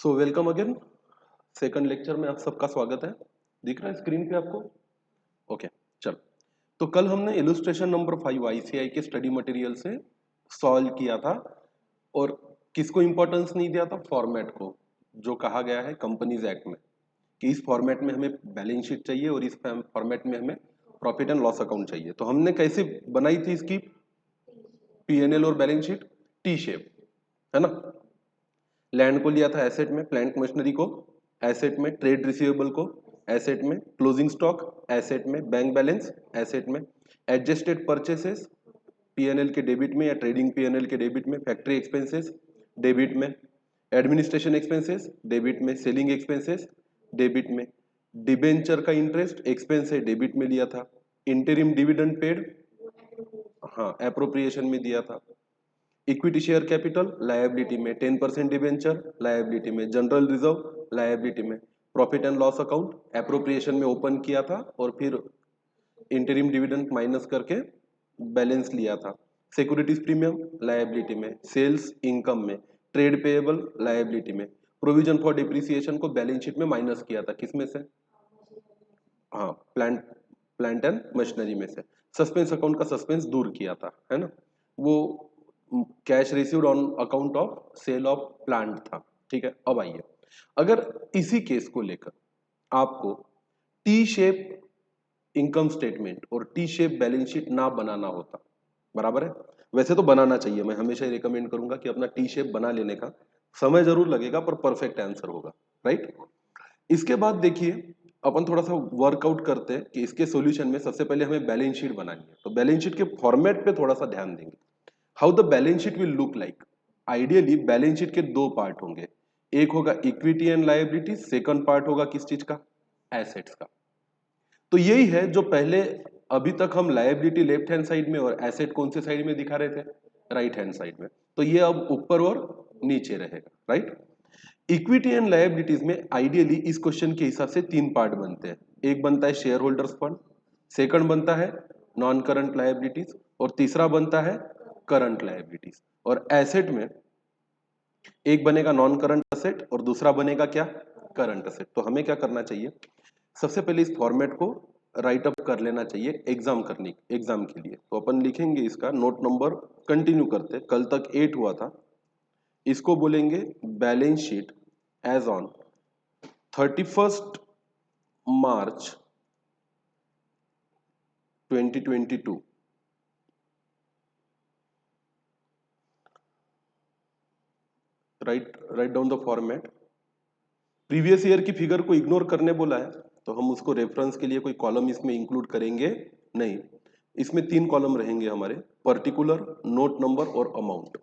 So welcome again. Second lecture में आप सबका स्वागत है। दिख रहा है स्क्रीन पे आपको? ओके, चलो। तो कल हमने इलुस्ट्रेशन नंबर 5 आईसीआई के स्टडी मटेरियल से सॉल्व किया था और किसको इंपॉर्टेंस नहीं दिया था? फॉर्मेट को, जो कहा गया है कंपनीज एक्ट में कि इस फॉर्मेट में हमें बैलेंस शीट चाहिए और इस फॉर्मेट में हमें प्रॉफिट एंड लॉस अकाउंट चाहिए। तो हमने कैसे बनाई थी इसकी पीएनएल और बैलेंस शीट? टी शेप, है ना। लैंड को लिया था एसेट में, प्लांट मशीनरी को एसेट में, ट्रेड रिसीवेबल को एसेट में, क्लोजिंग स्टॉक एसेट में, बैंक बैलेंस एसेट में, एडजस्टेड परचेसेस पीएनएल के डेबिट में या ट्रेडिंग पीएनएल के डेबिट में, फैक्ट्री एक्सपेंसेस डेबिट में, एडमिनिस्ट्रेशन एक्सपेंसेस डेबिट में, सेलिंग एक्सपेंसेस डेबिट में, डिबेंचर का इंटरेस्ट एक्सपेंस है डेबिट में लिया था, इंटरिम डिविडेंड पेड हाँ एप्रोप्रिएशन में दिया था, इक्विटी शेयर कैपिटल लायबिलिटी में, 10% डिबेंचर लायबिलिटी में, जनरल रिजर्व लायबिलिटी में, profit and loss account appropriation में ओपन किया था और फिर इंटरिम डिविडेंड माइनस करके बैलेंस लिया था, सिक्योरिटीज प्रीमियम लायबिलिटी में, सेल्स इनकम में, ट्रेड पेएबल लायबिलिटी में, प्रोविजन फॉर डिप्रिसिएशन को बैलेंस शीट में माइनस किया था। किसमें से? हाँ, प्लांट एंड मशीनरी में से। सस्पेंस अकाउंट का सस्पेंस दूर किया था, है ना। वो cash received on account of sale of plant था। ठीक है, अब आइए, अगर इसी केस को लेकर आपको टी शेप इनकम स्टेटमेंट और टी शेप बैलेंस शीट ना बनाना होता, बराबर है। वैसे तो बनाना चाहिए, मैं हमेशा रिकमेंड करूंगा कि अपना टी शेप बना लेने का। समय जरूर लगेगा पर परफेक्ट आंसर होगा, राइट। इसके बाद देखिए, अपन थोड़ा सा वर्कआउट करते हैं कि इसके सॉल्यूशन में सबसे पहले हमें बैलेंस शीट बनानी है। तो बैलेंस शीट के फॉर्मेट पे थोड़ा सा ध्यान देंगे। How the balance sheet will look like. Ideally balance sheet के दो पार्ट होंगे, एक होगा equity and liability, second part होगा किस चीज का? एसेट्स का। तो यही है जो पहले अभी तक हम लायबिलिटी लेफ्ट हैंड साइड में और एसेट कौन से साइड में दिखा रहे थे? राइट हैंड साइड में। तो ये अब ऊपर और नीचे रहेगा, राइट। इक्विटी एंड लायबिलिटीज में आइडियली इस क्वेश्चन के हिसाब से तीन पार्ट बनते हैं। एक बनता है शेयर होल्डर्स फंड, सेकंड बनता है नॉन करंट लायबिलिटीज और तीसरा बनता है करंट लायबिलिटीज। और एसेट में एक बनेगा नॉन करंट असेट और दूसरा बनेगा क्या? Current asset. तो हमें क्या करना चाहिए? सबसे पहले इस फॉर्मेट को राइट अप कर लेना चाहिए एग्जाम के लिए। तो अपन लिखेंगे इसका नोट नंबर, कंटिन्यू करते, कल तक 8 हुआ था। इसको बोलेंगे balance sheet as on 31 March 2022। Right down the format. Previous year की फिगर को इग्नोर करने बोला है, तो हम उसको रेफरेंस के लिए कोई कॉलम इसमें इंक्लूड करेंगे नहीं। इसमें तीन कॉलम रहेंगे हमारे, पर्टिकुलर, नोट नंबर और अमाउंट।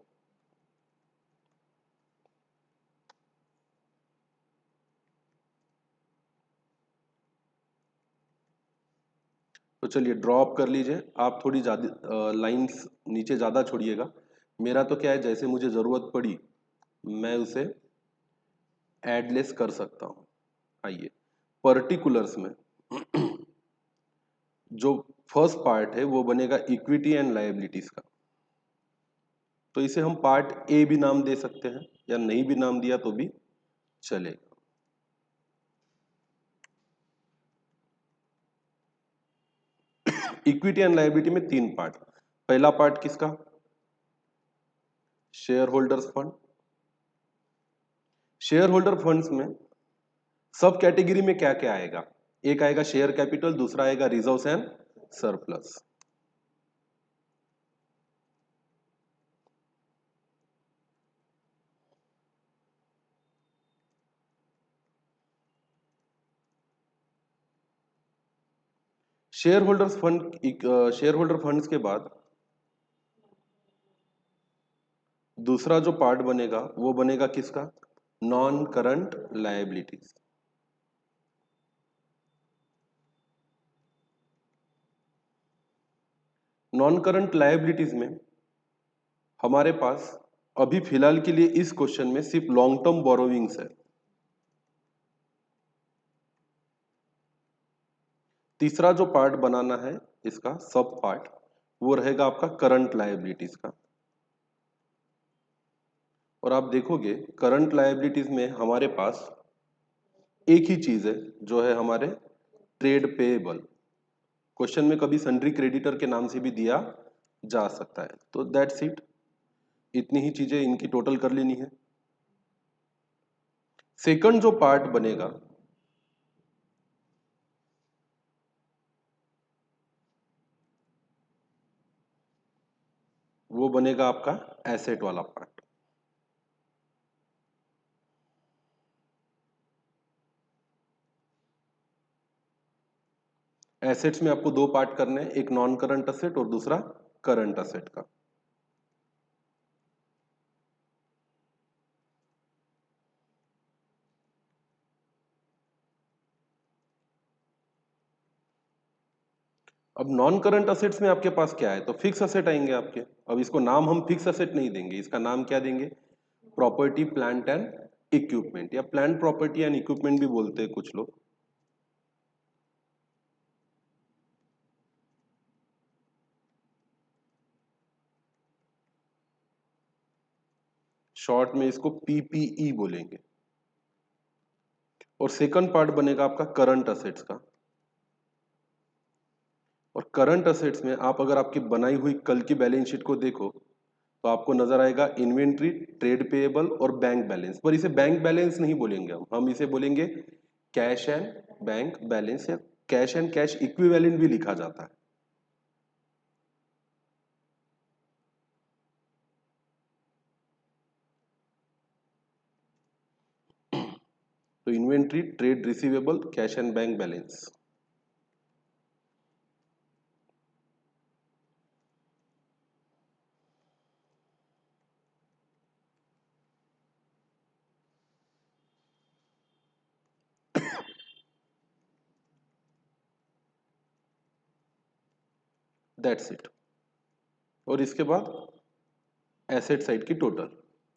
तो चलिए ड्रॉप कर लीजिए, आप थोड़ी ज्यादा लाइंस नीचे ज्यादा छोड़िएगा। मेरा तो क्या है, जैसे मुझे जरूरत पड़ी मैं उसे एडलेस कर सकता हूं। आइए, पर्टिकुलर्स में जो फर्स्ट पार्ट है वो बनेगा इक्विटी एंड लायबिलिटीज का। तो इसे हम पार्ट ए भी नाम दे सकते हैं या नहीं भी नाम दिया तो भी चलेगा। इक्विटी एंड लायबिलिटी में तीन पार्ट। पहला पार्ट किसका? Share holders fund. Share holder funds में सब कैटेगरी में क्या क्या आएगा? एक आएगा शेयर कैपिटल, दूसरा आएगा reserves and surplus. Share holders fund, share holder funds के बाद दूसरा जो पार्ट बनेगा वो बनेगा किसका? Non current liabilities. Non current liabilities में हमारे पास अभी फिलहाल के लिए इस क्वेश्चन में सिर्फ लॉन्ग टर्म बोरोविंग्स है। तीसरा जो पार्ट बनाना है इसका सब पार्ट, वो रहेगा आपका करंट लायबिलिटीज का। और आप देखोगे करंट लायबिलिटीज में हमारे पास एक ही चीज है जो है हमारे ट्रेड पेएबल। क्वेश्चन में कभी सन्ड्री क्रेडिटर के नाम से भी दिया जा सकता है। तो दैट्स इट, इतनी ही चीजें इनकी टोटल कर लेनी है। सेकंड जो पार्ट बनेगा वो बनेगा आपका एसेट वाला पार्ट। एसेट्स में आपको दो पार्ट करने हैं, एक नॉन करंट असेट और दूसरा करंट असेट का। अब नॉन करंट असेट्स में आपके पास क्या है, तो फिक्स असेट आएंगे आपके। अब इसको नाम हम फिक्स असेट नहीं देंगे, इसका नाम क्या देंगे, प्रॉपर्टी प्लांट एंड इक्विपमेंट, या प्लांट प्रॉपर्टी एंड इक्विपमेंट भी बोलते हैं कुछ लोग। शॉर्ट में इसको पीपीई बोलेंगे। और सेकंड पार्ट बनेगा आपका करंट असेट्स का। और करंट असेट्स में आप अगर आपकी बनाई हुई कल की बैलेंस शीट को देखो तो आपको नजर आएगा इन्वेंट्री, ट्रेड पेएबल और बैंक बैलेंस। पर इसे बैंक बैलेंस नहीं बोलेंगे हम इसे बोलेंगे कैश एंड बैंक बैलेंस, या कैश एंड कैश इक्विवेलेंट भी लिखा जाता है। तो inventory, trade receivable, cash and bank balance. That's it. और इसके बाद एसेट साइड की टोटल,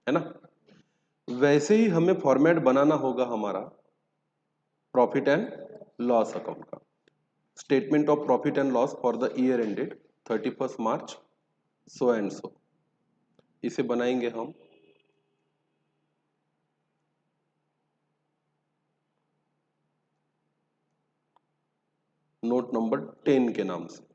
है ना। वैसे ही हमें फॉर्मेट बनाना होगा हमारा प्रॉफिट एंड लॉस अकाउंट का। Statement of profit and loss for the year ended 31 March so and so, इसे बनाएंगे हम नोट नंबर 10 के नाम से।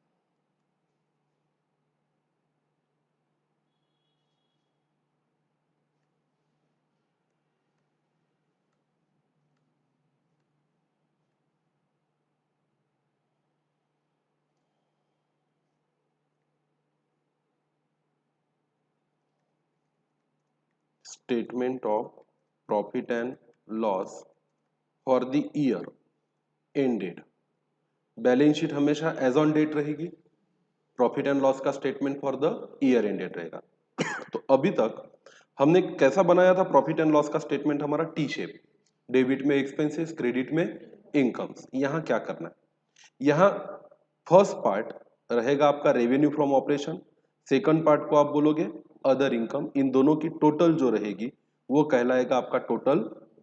Statement of profit and loss for the year ended. Balance sheet हमेशा एज ऑन डेट रहेगी, profit and loss का statement for the year ended रहेगा। तो अभी तक हमने कैसा बनाया था प्रॉफिट एंड लॉस का स्टेटमेंट, हमारा टी शेप, डेबिट में एक्सपेंसेस, क्रेडिट में इनकम्स। यहां क्या करना है, यहां फर्स्ट पार्ट रहेगा आपका revenue from operation, second part को आप बोलोगे अदर इनकम। इन दोनों की टोटल जो रहेगी वो कहलाएगा आपका टोटल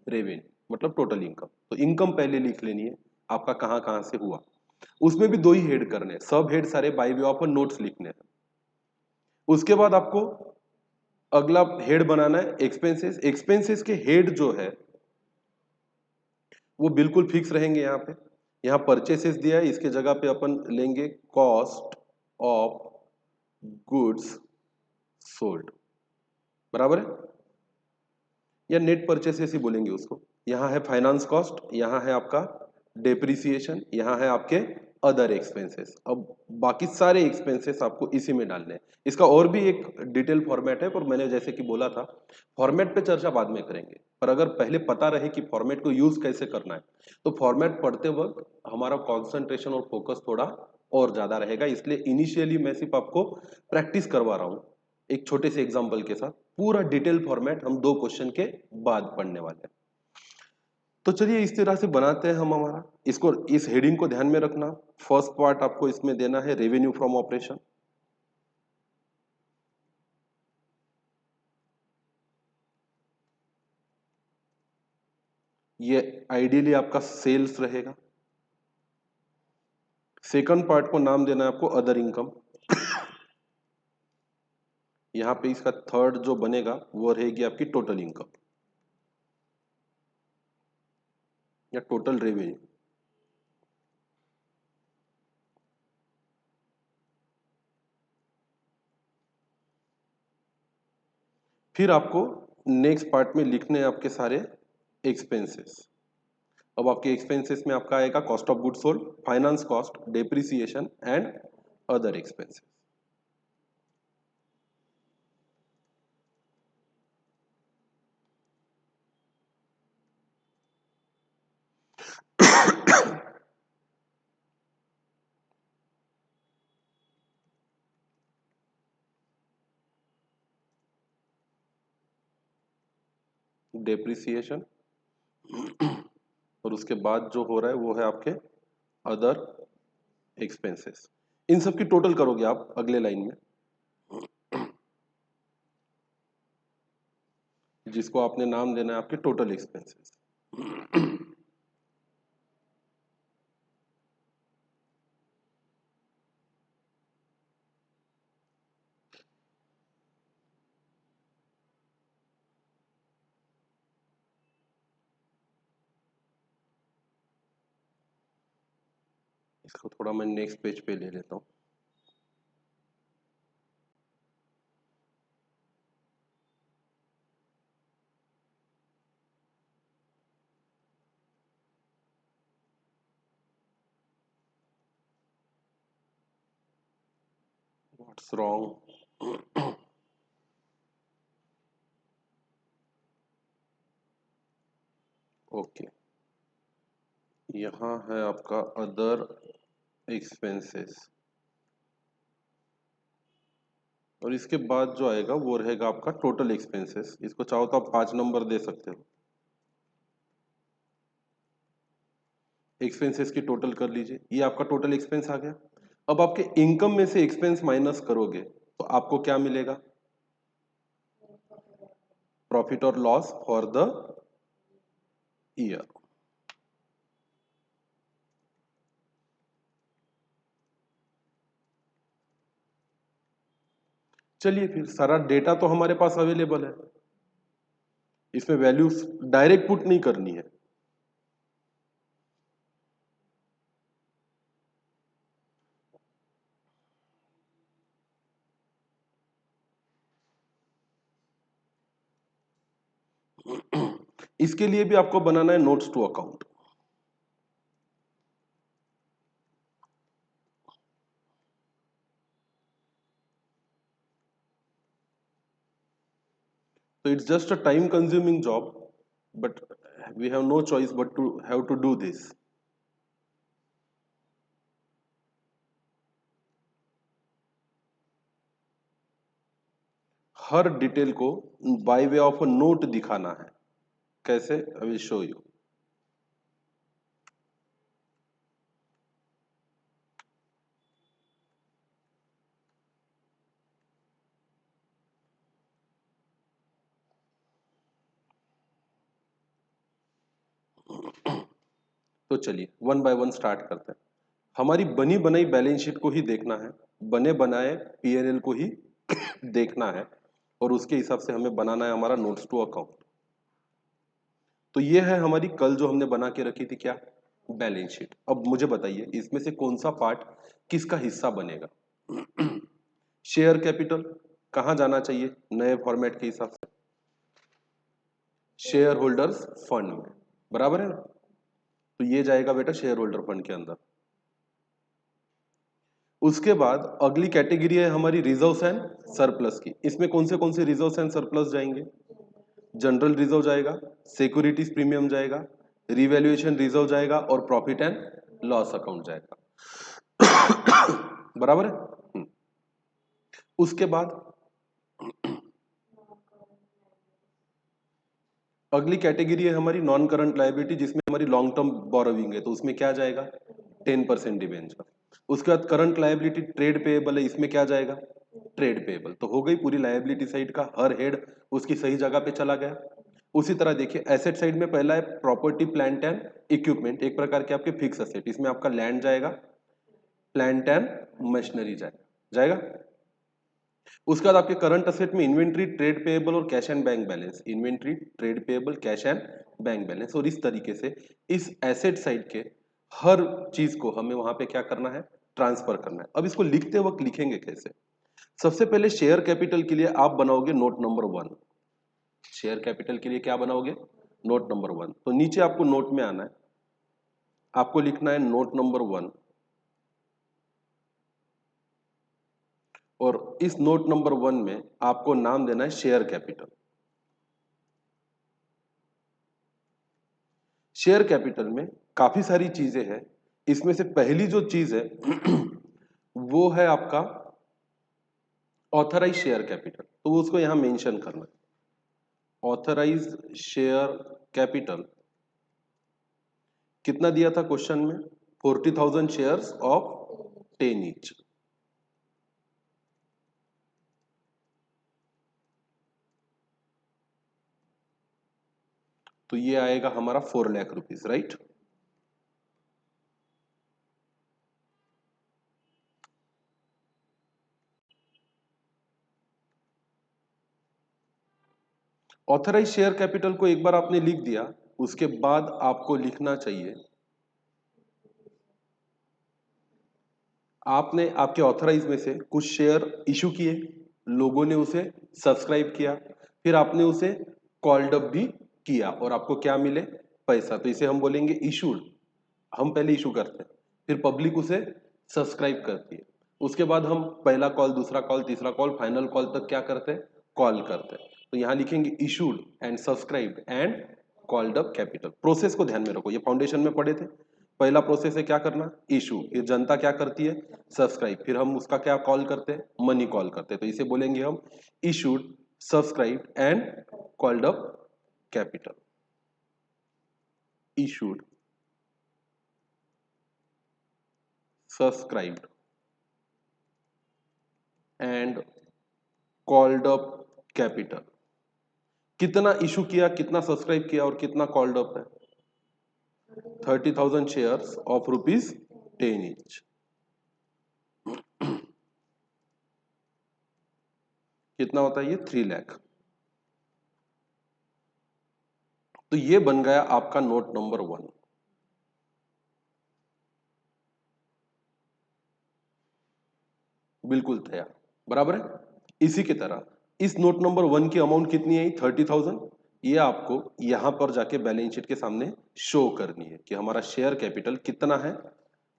रेवेन्यू, मतलब टोटल इनकम। तो इनकम पहले लिख लेनी है आपका कहां कहां से हुआ। उसमें भी दो ही हेड करने हैं, सब हेड सारे बाय वे ऑफ नोट्स लिखने हैं। उसके बाद आपको अगला हेड बनाना है एक्सपेंसेस। एक्सपेंसेस के हेड जो है वो बिल्कुल फिक्स रहेंगे। यहाँ पे यहाँ परचेसेस दिया है, इसके जगह पे अपन लेंगे कॉस्ट ऑफ गुड्स सोल्ड, बराबर है, या नेट परचेसेस ही बोलेंगे उसको। यहाँ है फाइनेंस कॉस्ट, यहाँ है आपका डेप्रिसिएशन, यहाँ है आपके अदर एक्सपेंसेस। अब बाकी सारे एक्सपेंसेस आपको इसी में डालने हैं। इसका और भी एक डिटेल फॉर्मेट है, पर मैंने जैसे कि बोला था फॉर्मेट पे चर्चा बाद में करेंगे। पर अगर पहले पता रहे कि फॉर्मेट को यूज कैसे करना है तो फॉर्मेट पढ़ते वक्त हमारा कॉन्सेंट्रेशन और फोकस थोड़ा और ज्यादा रहेगा। इसलिए इनिशियली मैं सिर्फ आपको प्रैक्टिस करवा रहा हूँ एक छोटे से एग्जाम्पल के साथ। पूरा डिटेल फॉर्मेट हम दो क्वेश्चन के बाद पढ़ने वाले हैं। तो चलिए इस तरह से बनाते हैं हम हमारा इसको। इस हेडिंग को ध्यान में रखना, फर्स्ट पार्ट आपको इसमें देना है रेवेन्यू फ्रॉम ऑपरेशन। ये आइडियली आपका सेल्स रहेगा। सेकंड पार्ट को नाम देना है आपको अदर इनकम। यहाँ पे इसका थर्ड जो बनेगा वो रहेगी आपकी टोटल इनकम या टोटल रेवेन्यू। फिर आपको नेक्स्ट पार्ट में लिखने हैं आपके सारे एक्सपेंसेस। अब आपके एक्सपेंसेस में आपका आएगा cost of good sold, finance cost, depreciation and other expenses. Depreciation और उसके बाद जो हो रहा है वो है आपके अदर एक्सपेंसेस। इन सब की टोटल करोगे आप अगले लाइन में, जिसको आपने नाम देना है आपके टोटल एक्सपेंसेस। इसको थोड़ा मैं नेक्स्ट पेज पे ले लेता हूँ। What's wrong? ओके, यहाँ है आपका अदर एक्सपेंसेस और इसके बाद जो आएगा वो रहेगा आपका टोटल एक्सपेंसेस। इसको चाहो तो आप 5 नंबर दे सकते हो। एक्सपेंसेस की टोटल कर लीजिए, ये आपका टोटल एक्सपेंस आ गया। अब आपके इनकम में से एक्सपेंस माइनस करोगे तो आपको क्या मिलेगा? प्रॉफिट और लॉस फॉर द ईयर। चलिए फिर सारा डेटा तो हमारे पास अवेलेबल है, इसमें वैल्यूज डायरेक्ट पुट नहीं करनी है। इसके लिए भी आपको बनाना है notes to account. So it's just a time consuming job, but we have no choice but to have to do this. हर डिटेल को by way of a note दिखाना है। कैसे? I will show you. तो चलिए one by one start करते हैं। हमारी बनी बनाई बैलेंस शीट को ही देखना है, बने बनाए पीएनएल को ही देखना है और उसके हिसाब से हमें बनाना है हमारा नोट्स टू अकाउंट। तो ये है हमारी कल जो हमने बना के रखी थी, क्या? Balance sheet. अब मुझे बताइए इसमें से कौन सा पार्ट किसका हिस्सा बनेगा? शेयर कैपिटल कहाँ जाना चाहिए नए फॉर्मेट के हिसाब से? शेयर होल्डर्स फंड में, बराबर है ना? तो ये जाएगा बेटा शेयर होल्डर फंड के अंदर। उसके बाद अगली कैटेगरी है हमारी रिजर्व्स एंड सरप्लस की। इसमें कौन से रिजर्व्स एंड सरप्लस जाएंगे? जनरल रिजर्व जाएगा, सिक्योरिटीज प्रीमियम जाएगा, रिवैल्यूएशन रिजर्व जाएगा और प्रॉफिट एंड लॉस अकाउंट जाएगा। बराबर है? उसके बाद अगली कैटेगरी है हमारी नॉन करंट लायबिलिटी, जिसमें हमारी लॉन्ग टर्म बोरोविंग है, तो उसमें क्या जाएगा? 10% डिबेंचर। उसके बाद करंट लायबिलिटी ट्रेड पेएबल है, इसमें क्या जाएगा? Trade payable. तो हो गई पूरी लायबिलिटी साइड का हर हेड उसकी सही जगह पे चला गया। उसी तरह देखिए एसेट साइड में पहला है प्रॉपर्टी प्लांट एंड इक्विपमेंट, एक प्रकार के आपके फिक्स एसेट। इसमें आपका लैंड जाएगा, प्लांट एंड मशीनरी जाएगा। उसके बाद आपके करंट असेट में इन्वेंट्री, ट्रेड पेएबल और cash and bank balance, inventory, trade payable, cash and bank balance. और इस तरीके से इस एसेट साइड के हर चीज को हमें वहां पे क्या करना है, ट्रांसफर करना है। अब इसको लिखते वक्त लिखेंगे कैसे? सबसे पहले शेयर कैपिटल के लिए आप बनाओगे नोट नंबर 1। शेयर कैपिटल के लिए क्या बनाओगे? Note number 1। तो नीचे आपको नोट में आना है, आपको लिखना है नोट नंबर 1, और इस नोट नंबर 1 में आपको नाम देना है शेयर कैपिटल। शेयर कैपिटल में काफी सारी चीजें हैं, इसमें से पहली जो चीज है वो है आपका ऑथराइज शेयर कैपिटल, तो वो उसको यहां मेंशन करना है। ऑथराइज शेयर कैपिटल कितना दिया था क्वेश्चन में? 40,000 शेयर्स ऑफ 10 ईच। तो ये आएगा हमारा 4 lakh rupees, right. Authorise share capital को एक बार आपने लिख दिया, उसके बाद आपको लिखना चाहिए, आपने आपके ऑथराइज में से कुछ शेयर इशू किए, लोगों ने उसे सब्सक्राइब किया, फिर आपने उसे कॉल्ड अप भी किया और आपको क्या मिले? पैसा। तो इसे हम बोलेंगे इशूड। हम पहले इशू करते हैं, फिर पब्लिक उसे सब्सक्राइब करती है, उसके बाद हम पहला कॉल, दूसरा कॉल, तीसरा कॉल, फाइनल कॉल तक क्या करते हैं? कॉल करते हैं। तो यहां लिखेंगे issued and subscribed and called up capital. Process को ध्यान में रखो, ये फाउंडेशन में पढ़े थे। पहला प्रोसेस है क्या करना? इशू। फिर जनता क्या करती है? सब्सक्राइब। फिर हम उसका क्या कॉल करते हैं? मनी कॉल करते हैं। तो इसे बोलेंगे हम issued, subscribe and called up capital. Issued, subscribed and called up capital. कितना इशू किया, कितना सब्सक्राइब किया और कितना कॉल्ड अप है? 30,000 शेयर्स ऑफ ₹10 ईच। कितना होता है ये? 3 लाख। तो ये बन गया आपका नोट नंबर 1। बिल्कुल तैयार, बराबर है। इसी की तरह इस नोट नंबर 1 की अमाउंट कितनी आई? 30,000। ये आपको यहां पर जाके बैलेंस शीट के सामने शो करनी है कि हमारा शेयर कैपिटल कितना है?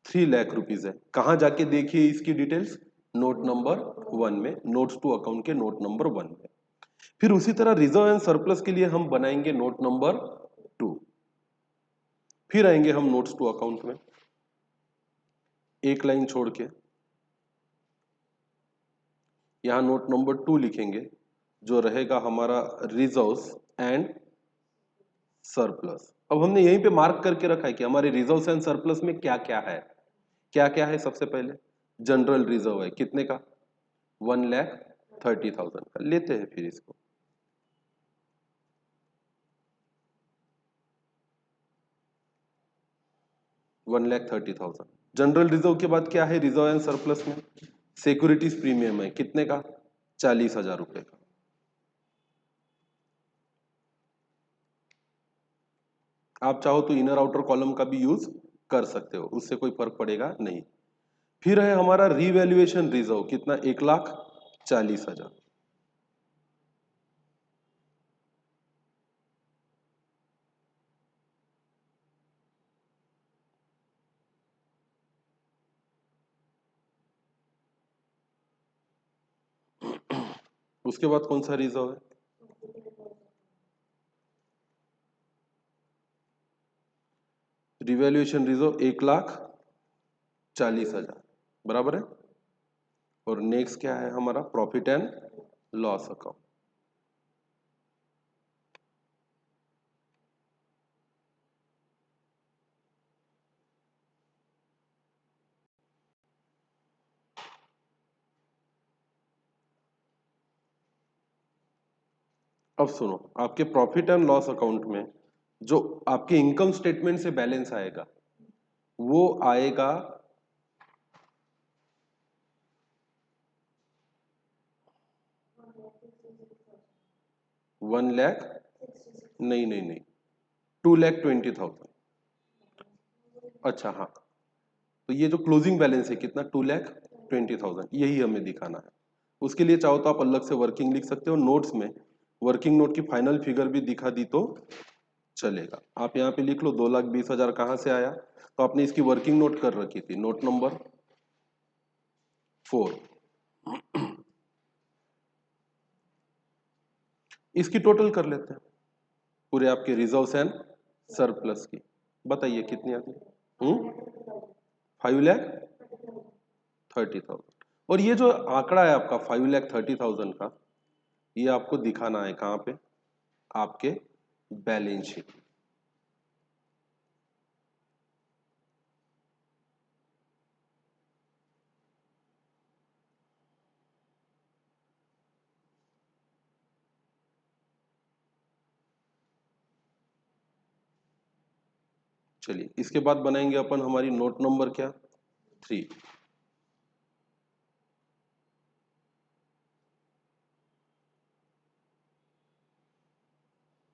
3 लाख रुपीज है। कहां जाके देखिए इसकी डिटेल्स? नोट नंबर 1 में, नोट्स टू अकाउंट के नोट नंबर 1 में। फिर उसी तरह रिजर्व एंड सरप्लस के लिए हम बनाएंगे नोट नंबर 2। फिर आएंगे हम नोट्स टू अकाउंट में, एक लाइन छोड़ के यहां नोट नंबर 2 लिखेंगे, जो रहेगा हमारा रिजर्व्स एंड सरप्लस। अब हमने यहीं पे मार्क करके रखा है कि हमारे रिजर्व्स एंड सरप्लस में क्या क्या है। क्या क्या है? सबसे पहले जनरल रिजर्व है, कितने का? 1,30,000 का। लेते हैं फिर इसको, 1,30,000। जनरल रिजर्व के बाद क्या है रिजर्व एंड सरप्लस में? सिक्योरिटीज प्रीमियम है, कितने का? 40,000 रुपए का। आप चाहो तो इनर आउटर कॉलम का भी यूज कर सकते हो, उससे कोई फर्क पड़ेगा नहीं। फिर है हमारा रीवैल्यूएशन रिजर्व, कितना? 1,40,000। उसके बाद कौन सा रिजर्व है? रिवैल्यूएशन रिजर्व 1,40,000, बराबर है। और नेक्स्ट क्या है हमारा? Profit and loss account. अब सुनो, आपके प्रॉफिट एंड लॉस अकाउंट में जो आपके इनकम स्टेटमेंट से बैलेंस आएगा वो आएगा 1 लाख, नहीं नहीं नहीं, 2,20,000। अच्छा हाँ, तो ये जो क्लोजिंग बैलेंस है कितना, 2,20,000, यही हमें दिखाना है। उसके लिए चाहो तो आप अलग से वर्किंग लिख सकते हो, नोट्स में वर्किंग नोट की फाइनल फिगर भी दिखा दी तो चलेगा। आप यहाँ पे लिख लो 2,20,000 कहाँ से आया, तो आपने इसकी वर्किंग नोट कर रखी थी, नोट नंबर 4। इसकी टोटल कर लेते हैं, पूरे आपके रिजर्व्स एंड सरप्लस की। बताइए कितनी आती है? 5,30,000। और ये जो आंकड़ा है आपका 5,30,000 का, ये आपको दिखाना है कहाँ पे, आपके बैलेंस शीट। चलिए इसके बाद बनाएंगे अपन हमारी नोट नंबर क्या, 3।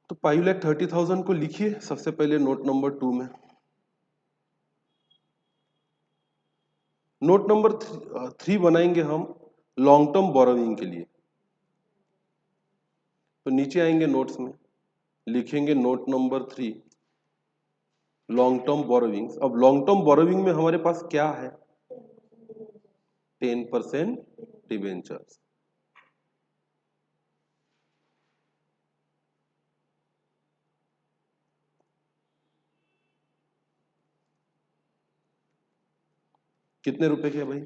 तो 5,30,000 को लिखिए सबसे पहले नोट नंबर 2 में। नोट नंबर 3 बनाएंगे हम लॉन्ग टर्म बोरोविंग के लिए। तो नीचे आएंगे नोट्स में, लिखेंगे note number 3 long term borrowings. अब लॉन्ग टर्म बोरोविंग में हमारे पास क्या है, 10% डिबेंचर्स। कितने रुपए के भाई,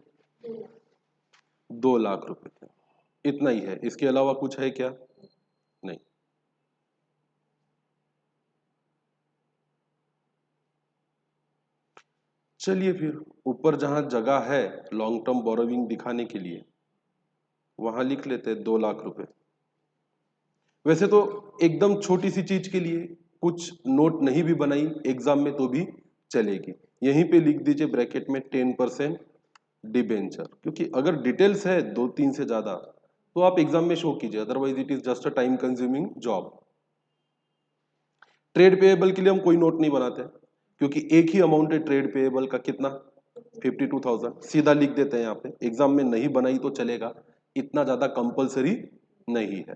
2 लाख रुपए के, इतना ही है, इसके अलावा कुछ है क्या, नहीं। चलिए फिर ऊपर जहां जगह है लॉन्ग टर्म बोरोविंग दिखाने के लिए, वहां लिख लेते हैं 2 लाख रुपए। वैसे तो एकदम छोटी सी चीज के लिए कुछ नोट नहीं भी बनाई एग्जाम में तो भी चलेगी, यहीं पे लिख दीजिए ब्रैकेट में 10% डिबेंचर, क्योंकि अगर डिटेल्स है 2-3 से ज्यादा तो आप एग्जाम में शो कीजिए, otherwise it is just a time consuming job. Trade payable के लिए हम कोई नोट नहीं बनाते क्योंकि एक ही अमाउंट है ट्रेड पेएबल का, कितना, 52,000, सीधा लिख देते हैं यहाँ पे, एग्जाम में नहीं बनाई तो चलेगा, इतना ज्यादा कंपलसरी नहीं है।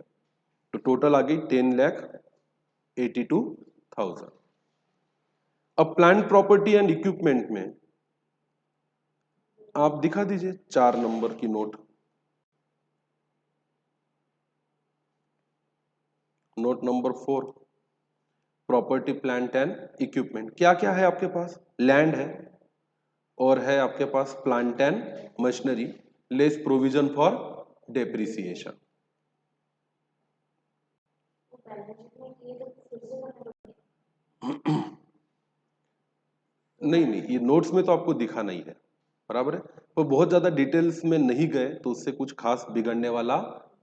तो टोटल आ गई 10,82,000। अब प्लांट प्रॉपर्टी एंड इक्विपमेंट में आप दिखा दीजिए 4 नंबर की note, note number 4 property plant and equipment. क्या क्या है आपके पास, लैंड है और है आपके पास plant and machinery, less provision for depreciation. नहीं नहीं, ये नोट्स में तो आपको दिखा नहीं है, बराबर है, तो बहुत ज्यादा डिटेल्स में नहीं गए तो उससे कुछ खास बिगड़ने वाला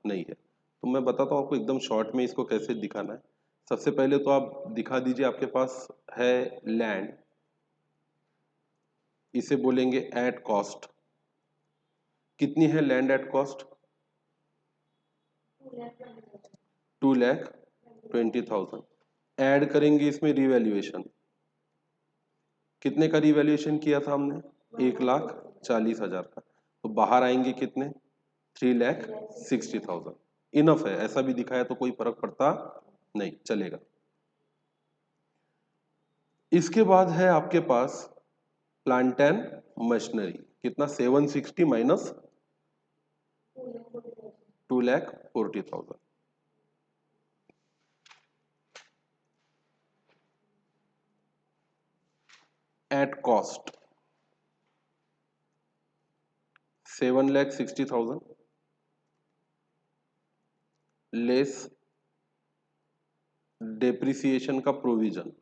नहीं है। तो मैं बताता हूँ आपको एकदम शॉर्ट में इसको कैसे दिखाना है। सबसे पहले तो आप दिखा दीजिए, आपके पास है लैंड, इसे बोलेंगे एट कॉस्ट। कितनी है लैंड एट कॉस्ट, 2,20,000। ऐड करेंगे इसमें रिवैल्यूएशन, कितने का रिवैल्यूएशन किया था हमने, 1,40,000 का, तो बाहर आएंगे कितने, 3,60,000। इनफ है, ऐसा भी दिखाया तो कोई फर्क पड़ता नहीं, चलेगा। इसके बाद है आपके पास प्लांट एंड मशीनरी, कितना, 760 minus 2,40,000 at cost, 7,60,000 less depreciation का provision,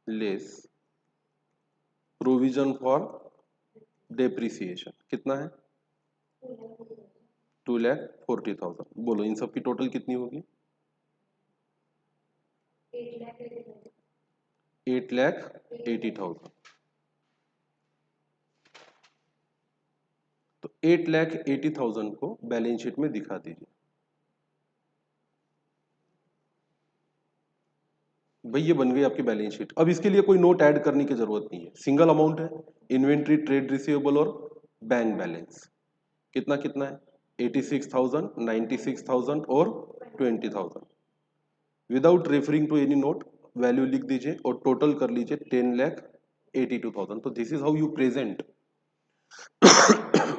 less provision for depreciation, कितना है, 2,40,000। बोलो इन सब की टोटल कितनी होगी? 8,80,000। तो 8,80,000 को बैलेंस शीट में दिखा दीजिए। भाई ये बन गई आपकी बैलेंस शीट। अब इसके लिए कोई नोट ऐड करने की जरूरत नहीं है, सिंगल अमाउंट है, इन्वेंट्री, ट्रेड रिसीवेबल और बैंक बैलेंस। कितना कितना है? 86,000, 96,000 और 20,000। Without referring to any note value लिख दीजिए और टोटल कर लीजिए 10,82,000। तो this is how you present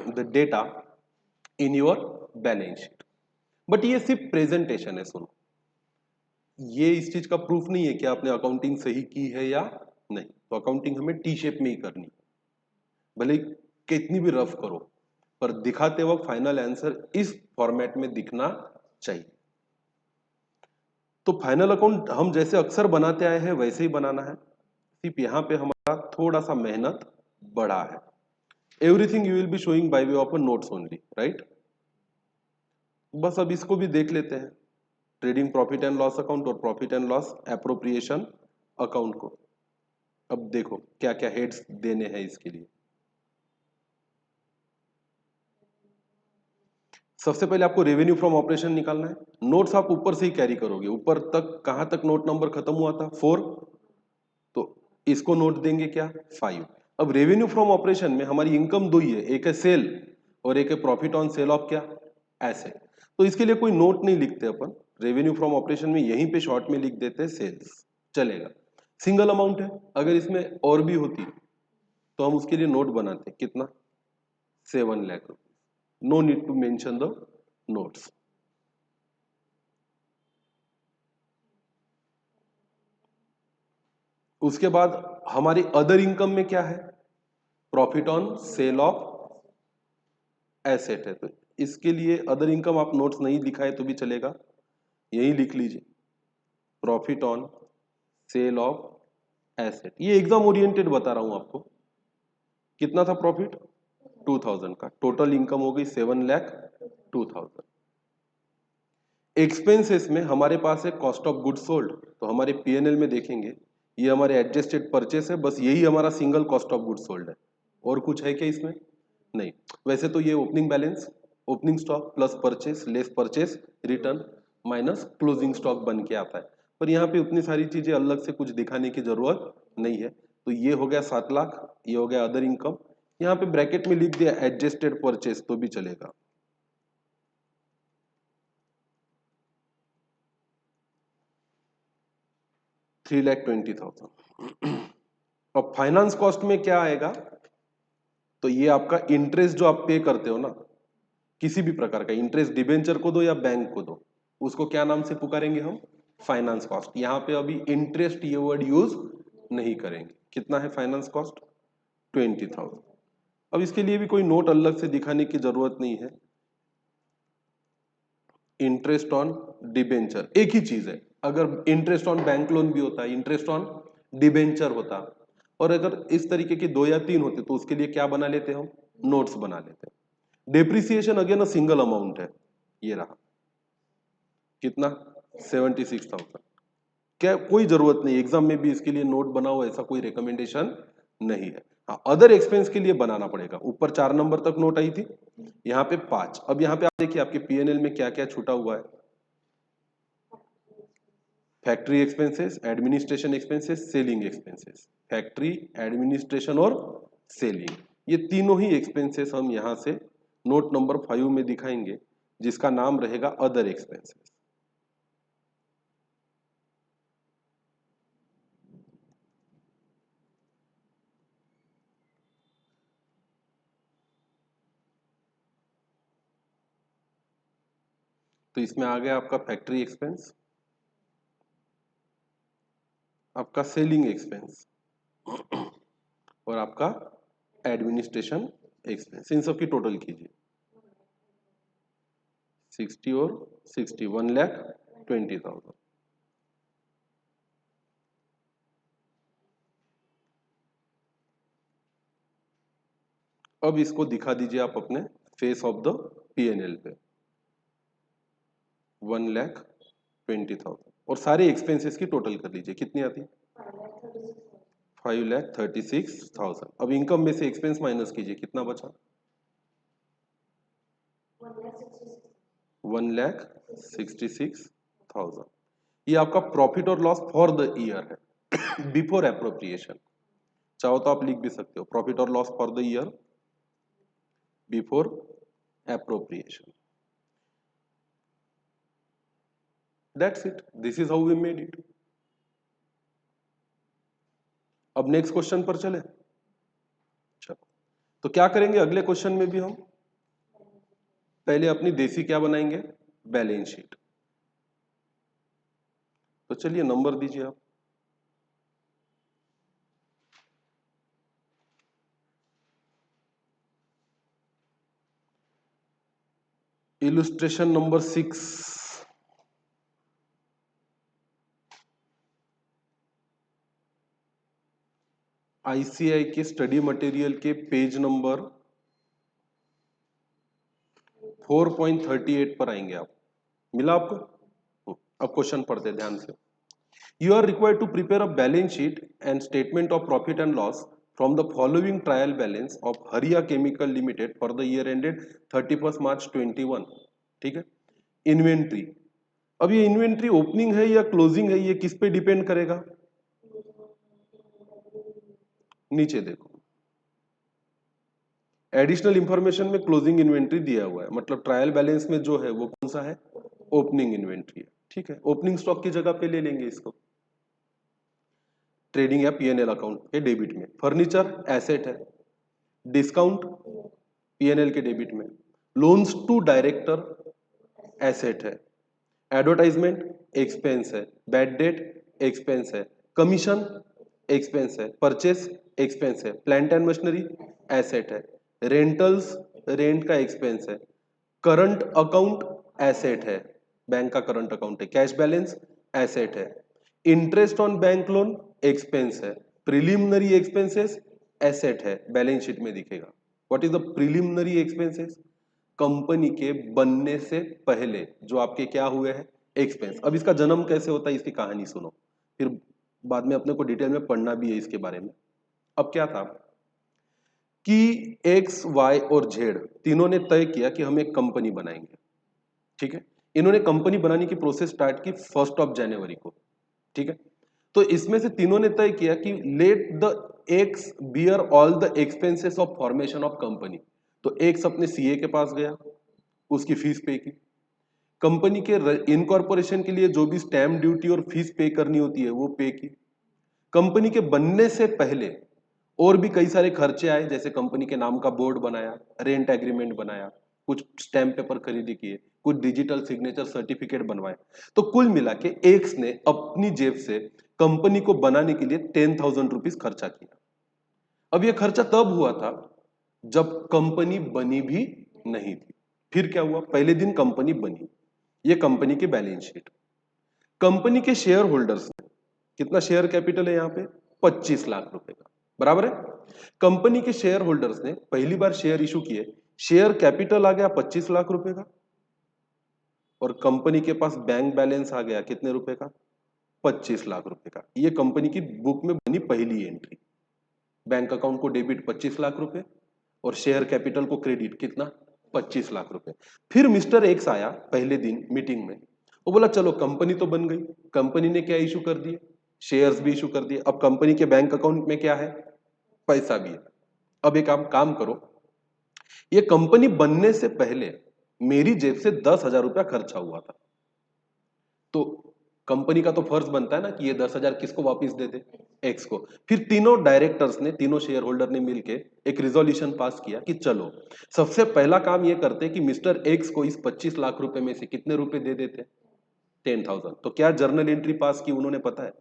the data in your balance sheet. But ये सिर्फ प्रेजेंटेशन है, सुनो, ये इस चीज का प्रूफ नहीं है कि आपने अकाउंटिंग सही की है या नहीं। तो अकाउंटिंग हमें टी शेप में ही करनी, भले कितनी भी रफ करो, पर दिखाते वक्त फाइनल आंसर इस फॉर्मेट में दिखना चाहिए। तो फाइनल अकाउंट हम जैसे अक्सर बनाते आए हैं वैसे ही बनाना है, सिर्फ यहां पे हमारा थोड़ा सा मेहनत बढ़ा है। Everything you will be showing by way of notes only, right? बस अब इसको भी देख लेते हैं, trading profit and loss account और profit and loss appropriation account को। अब देखो क्या क्या हेड्स देने हैं इसके लिए। सबसे पहले आपको रेवेन्यू फ्रॉम ऑपरेशन निकालना है। नोट्स आप ऊपर से ही कैरी करोगे, ऊपर तक कहां तक नोट नंबर खत्म हुआ था? 4। तो इसको नोट देंगे क्या? 5। अब रेवेन्यू फ्रॉम ऑपरेशन में हमारी इनकम दो ही है, एक है सेल और एक है प्रॉफिट ऑन सेल ऑफ क्या? एसेट। तो इसके लिए कोई नोट नहीं लिखते अपन, रेवेन्यू फ्रॉम ऑपरेशन में यहीं पे शॉर्ट में लिख देते हैं सेल्स, चलेगा। सिंगल अमाउंट है, अगर इसमें और भी होती तो हम उसके लिए नोट बनाते। कितना? 7 lakh rupees. No need to mention the notes. उसके बाद हमारी अदर इनकम में क्या है? Profit on sale of asset है। तो इसके लिए अदर इनकम आप नोट्स नहीं दिखाए तो भी चलेगा, यही लिख लीजिए, profit on sale of asset. ये एग्जाम ओरिएंटेड बता रहा हूं आपको। कितना था प्रॉफिट? 2,000 का। टोटल इनकम हो गई 7,02,000। एक्सपेंसेस में हमारे पास है कॉस्ट ऑफ गुड्स सोल्ड, तो हमारे पीएनएल में देखेंगे ये हमारे एडजस्टेड परचेस है, बस यही हमारा single cost of goods sold है। और कुछ है क्या इसमें? नहीं। वैसे तो ये opening balance, opening stock plus purchase return minus closing stock बन के आता है, पर यहाँ पे उतनी सारी चीजें अलग से कुछ दिखाने की जरूरत नहीं है। तो ये हो गया 7 लाख, ये हो गया अदर इनकम। यहाँ पे ब्रैकेट में लिख दिया एडजस्टेड परचेस तो भी चलेगा। $3,20,000। अब फाइनेंस कॉस्ट में क्या आएगा? तो ये आपका इंटरेस्ट जो आप पे करते हो ना, किसी भी प्रकार का इंटरेस्ट, डिबेंचर को दो या बैंक को दो, उसको क्या नाम से पुकारेंगे हम? Finance cost. यहां पे अभी इंटरेस्ट ये वर्ड यूज नहीं करेंगे। कितना है फाइनेंस कॉस्ट? 20,000। अब इसके लिए भी कोई नोट अलग से दिखाने की जरूरत नहीं है। इंटरेस्ट ऑन डिबेंचर एक ही चीज है। अगर इंटरेस्ट ऑन बैंक लोन भी होता है, इंटरेस्ट ऑन डिबेंचर होता, और अगर इस तरीके के 2 या 3 होते तो उसके लिए क्या बना लेते हम? नोट्स बना लेते। Depreciation again a single amount है, ये रहा। कितना? 76,000। क्या कोई जरूरत नहीं, एग्जाम में भी इसके लिए नोट बनाओ ऐसा कोई रिकमेंडेशन नहीं है। हाँ, अदर एक्सपेंस के लिए बनाना पड़ेगा। ऊपर 4 नंबर तक नोट आई थी, यहाँ पे 5। अब यहाँ पे आप देखिए आपके पीएनएल में क्या क्या छूटा हुआ है। Factory expenses, administration expenses, selling expenses. Factory, administration और सेलिंग, ये तीनों ही एक्सपेंसेस हम यहां से नोट नंबर 5 में दिखाएंगे, जिसका नाम रहेगा अदर एक्सपेंसेस। तो इसमें आ गया आपका फैक्ट्री एक्सपेंस, आपका सेलिंग एक्सपेंस और आपका एडमिनिस्ट्रेशन एक्सपेंस। इन सब की टोटल कीजिए, 60 और 60, 1,20,000। अब इसको दिखा दीजिए आप अपने फेस ऑफ द पीएनएल पे। 1,20,000 और सारे एक्सपेंसेस की टोटल कर लीजिए कितनी आती है 5,36,000। अब इनकम में से एक्सपेंस माइनस कीजिए कितना बचा 1,66,000। ये आपका प्रॉफिट और लॉस फॉर द ईयर है बिफोर एप्रोप्रिएशन। चाहो तो आप लिख भी सकते हो प्रॉफिट और loss for the year before appropriation. That's it, this is how we made it. अब नेक्स्ट क्वेश्चन पर चले। चलो तो क्या करेंगे अगले क्वेश्चन में भी हम पहले अपनी देसी क्या बनाएंगे बैलेंस शीट। तो चलिए नंबर दीजिए आप। Illustration number 6। आईसीआई के स्टडी मटेरियल के पेज नंबर 4.38 पर आएंगे आप। मिला आपको? अब क्वेश्चन पढ़ते ध्यान से। You are required to prepare a balance sheet and statement of profit and loss from the following trial balance of Haria Chemical Limited for the year ended 31st March 21। ठीक है। इन्वेंट्री, अब ये inventory opening है या closing है ये किस पे डिपेंड करेगा? नीचे देखो एडिशनल इंफॉर्मेशन में क्लोजिंग इन्वेंट्री दिया हुआ है, मतलब ट्रायल बैलेंस में जो है वो कौन सा है? ओपनिंग इन्वेंट्री है। ठीक है, ओपनिंग स्टॉक की जगह पे ले लेंगे इसको ट्रेडिंग या पीएनएल अकाउंट के डेबिट में। फर्नीचर एसेट है, डिस्काउंट पीएनएल के डेबिट में। लोन्स टू डायरेक्टर एसेट है, एडवर्टाइजमेंट एक्सपेंस है, बैड डेट एक्सपेंस है, कमीशन एक्सपेंस है, परचेस एक्सपेंस है, प्लांट एंड मशीनरी एसेट है, रेंटल्स रेंट का एक्सपेंस है, करंट अकाउंट एसेट है, बैंक का करंट अकाउंट है, कैश बैलेंस एसेट है, interest on bank loan expense है, प्रिलिमिनरी एक्सपेंसेस एसेट है, बैलेंस शीट में दिखेगा। What is the preliminary expenses? Company के बनने से पहले जो आपके क्या हुए हैं एक्सपेंस। अब इसका जन्म कैसे होता है इसकी कहानी सुनो, फिर बाद में अपने को डिटेल में पढ़ना भी है इसके बारे में। अब क्या था कि एक्स वाई और जेड तीनों ने तय किया कि हम एक कंपनी बनाएंगे। ठीक है, इन्होंने कंपनी बनाने की प्रोसेस स्टार्ट की 1 जनवरी को। ठीक है, तो इसमें से तीनों ने तय किया कि let the x bear all the expenses of formation of company. तो एक्स अपने सीए के पास गया, उसकी फीस पे की। कंपनी के इनकॉर्पोरेशन के लिए जो भी स्टैम्प ड्यूटी और फीस पे करनी होती है वो पे की। कंपनी के बनने से पहले और भी कई सारे खर्चे आए, जैसे कंपनी के नाम का बोर्ड बनाया, रेंट एग्रीमेंट बनाया, कुछ स्टैम्प पेपर खरीदी किए, कुछ डिजिटल सिग्नेचर सर्टिफिकेट बनवाए। तो कुल मिला के एक्स ने अपनी जेब से कंपनी को बनाने के लिए 10,000 रुपीज खर्चा किया। अब यह खर्चा तब हुआ था जब कंपनी बनी भी नहीं थी। फिर क्या हुआ? पहले दिन कंपनी बनी, ये कंपनी की बैलेंस शीट। कंपनी के शेयर होल्डर्स ने कितना शेयर कैपिटल है यहाँ पे 25 लाख रुपए का, बराबर है। कंपनी के शेयर होल्डर्स ने पहली बार शेयर इशू किए, शेयर कैपिटल आ गया 25 लाख रुपए का, और कंपनी के पास बैंक बैलेंस आ गया कितने रुपए का 25 लाख रुपए का। ये कंपनी की बुक में बनी पहली एंट्री। बैंक अकाउंट को डेबिट 25 लाख रुपए और शेयर कैपिटल को क्रेडिट कितना 25 लाख रुपए। फिर मिस्टर एक्स आया पहले दिन मीटिंग में, वो बोला चलो कंपनी तो बन गई। कंपनी ने क्या इशू कर दिए? शेयर्स भी इशू कर दिए। अब कंपनी के बैंक अकाउंट में क्या है? पैसा भी है। अब एक काम करो, ये कंपनी बनने से पहले मेरी जेब से 10,000 रुपया खर्चा हुआ था, तो कंपनी का तो फर्ज बनता है ना कि ये 10,000 किसको वापस दे दे? एक्स को। फिर तीनों डायरेक्टर्स ने, तीनों शेयर होल्डर ने मिलकर एक रिजोल्यूशन पास किया कि चलो सबसे पहला काम ये करते कि मिस्टर एक्स को इस 25 लाख रुपए में से कितने रुपए दे देते? 10,000। तो क्या जर्नल एंट्री पास की उन्होंने? पता है,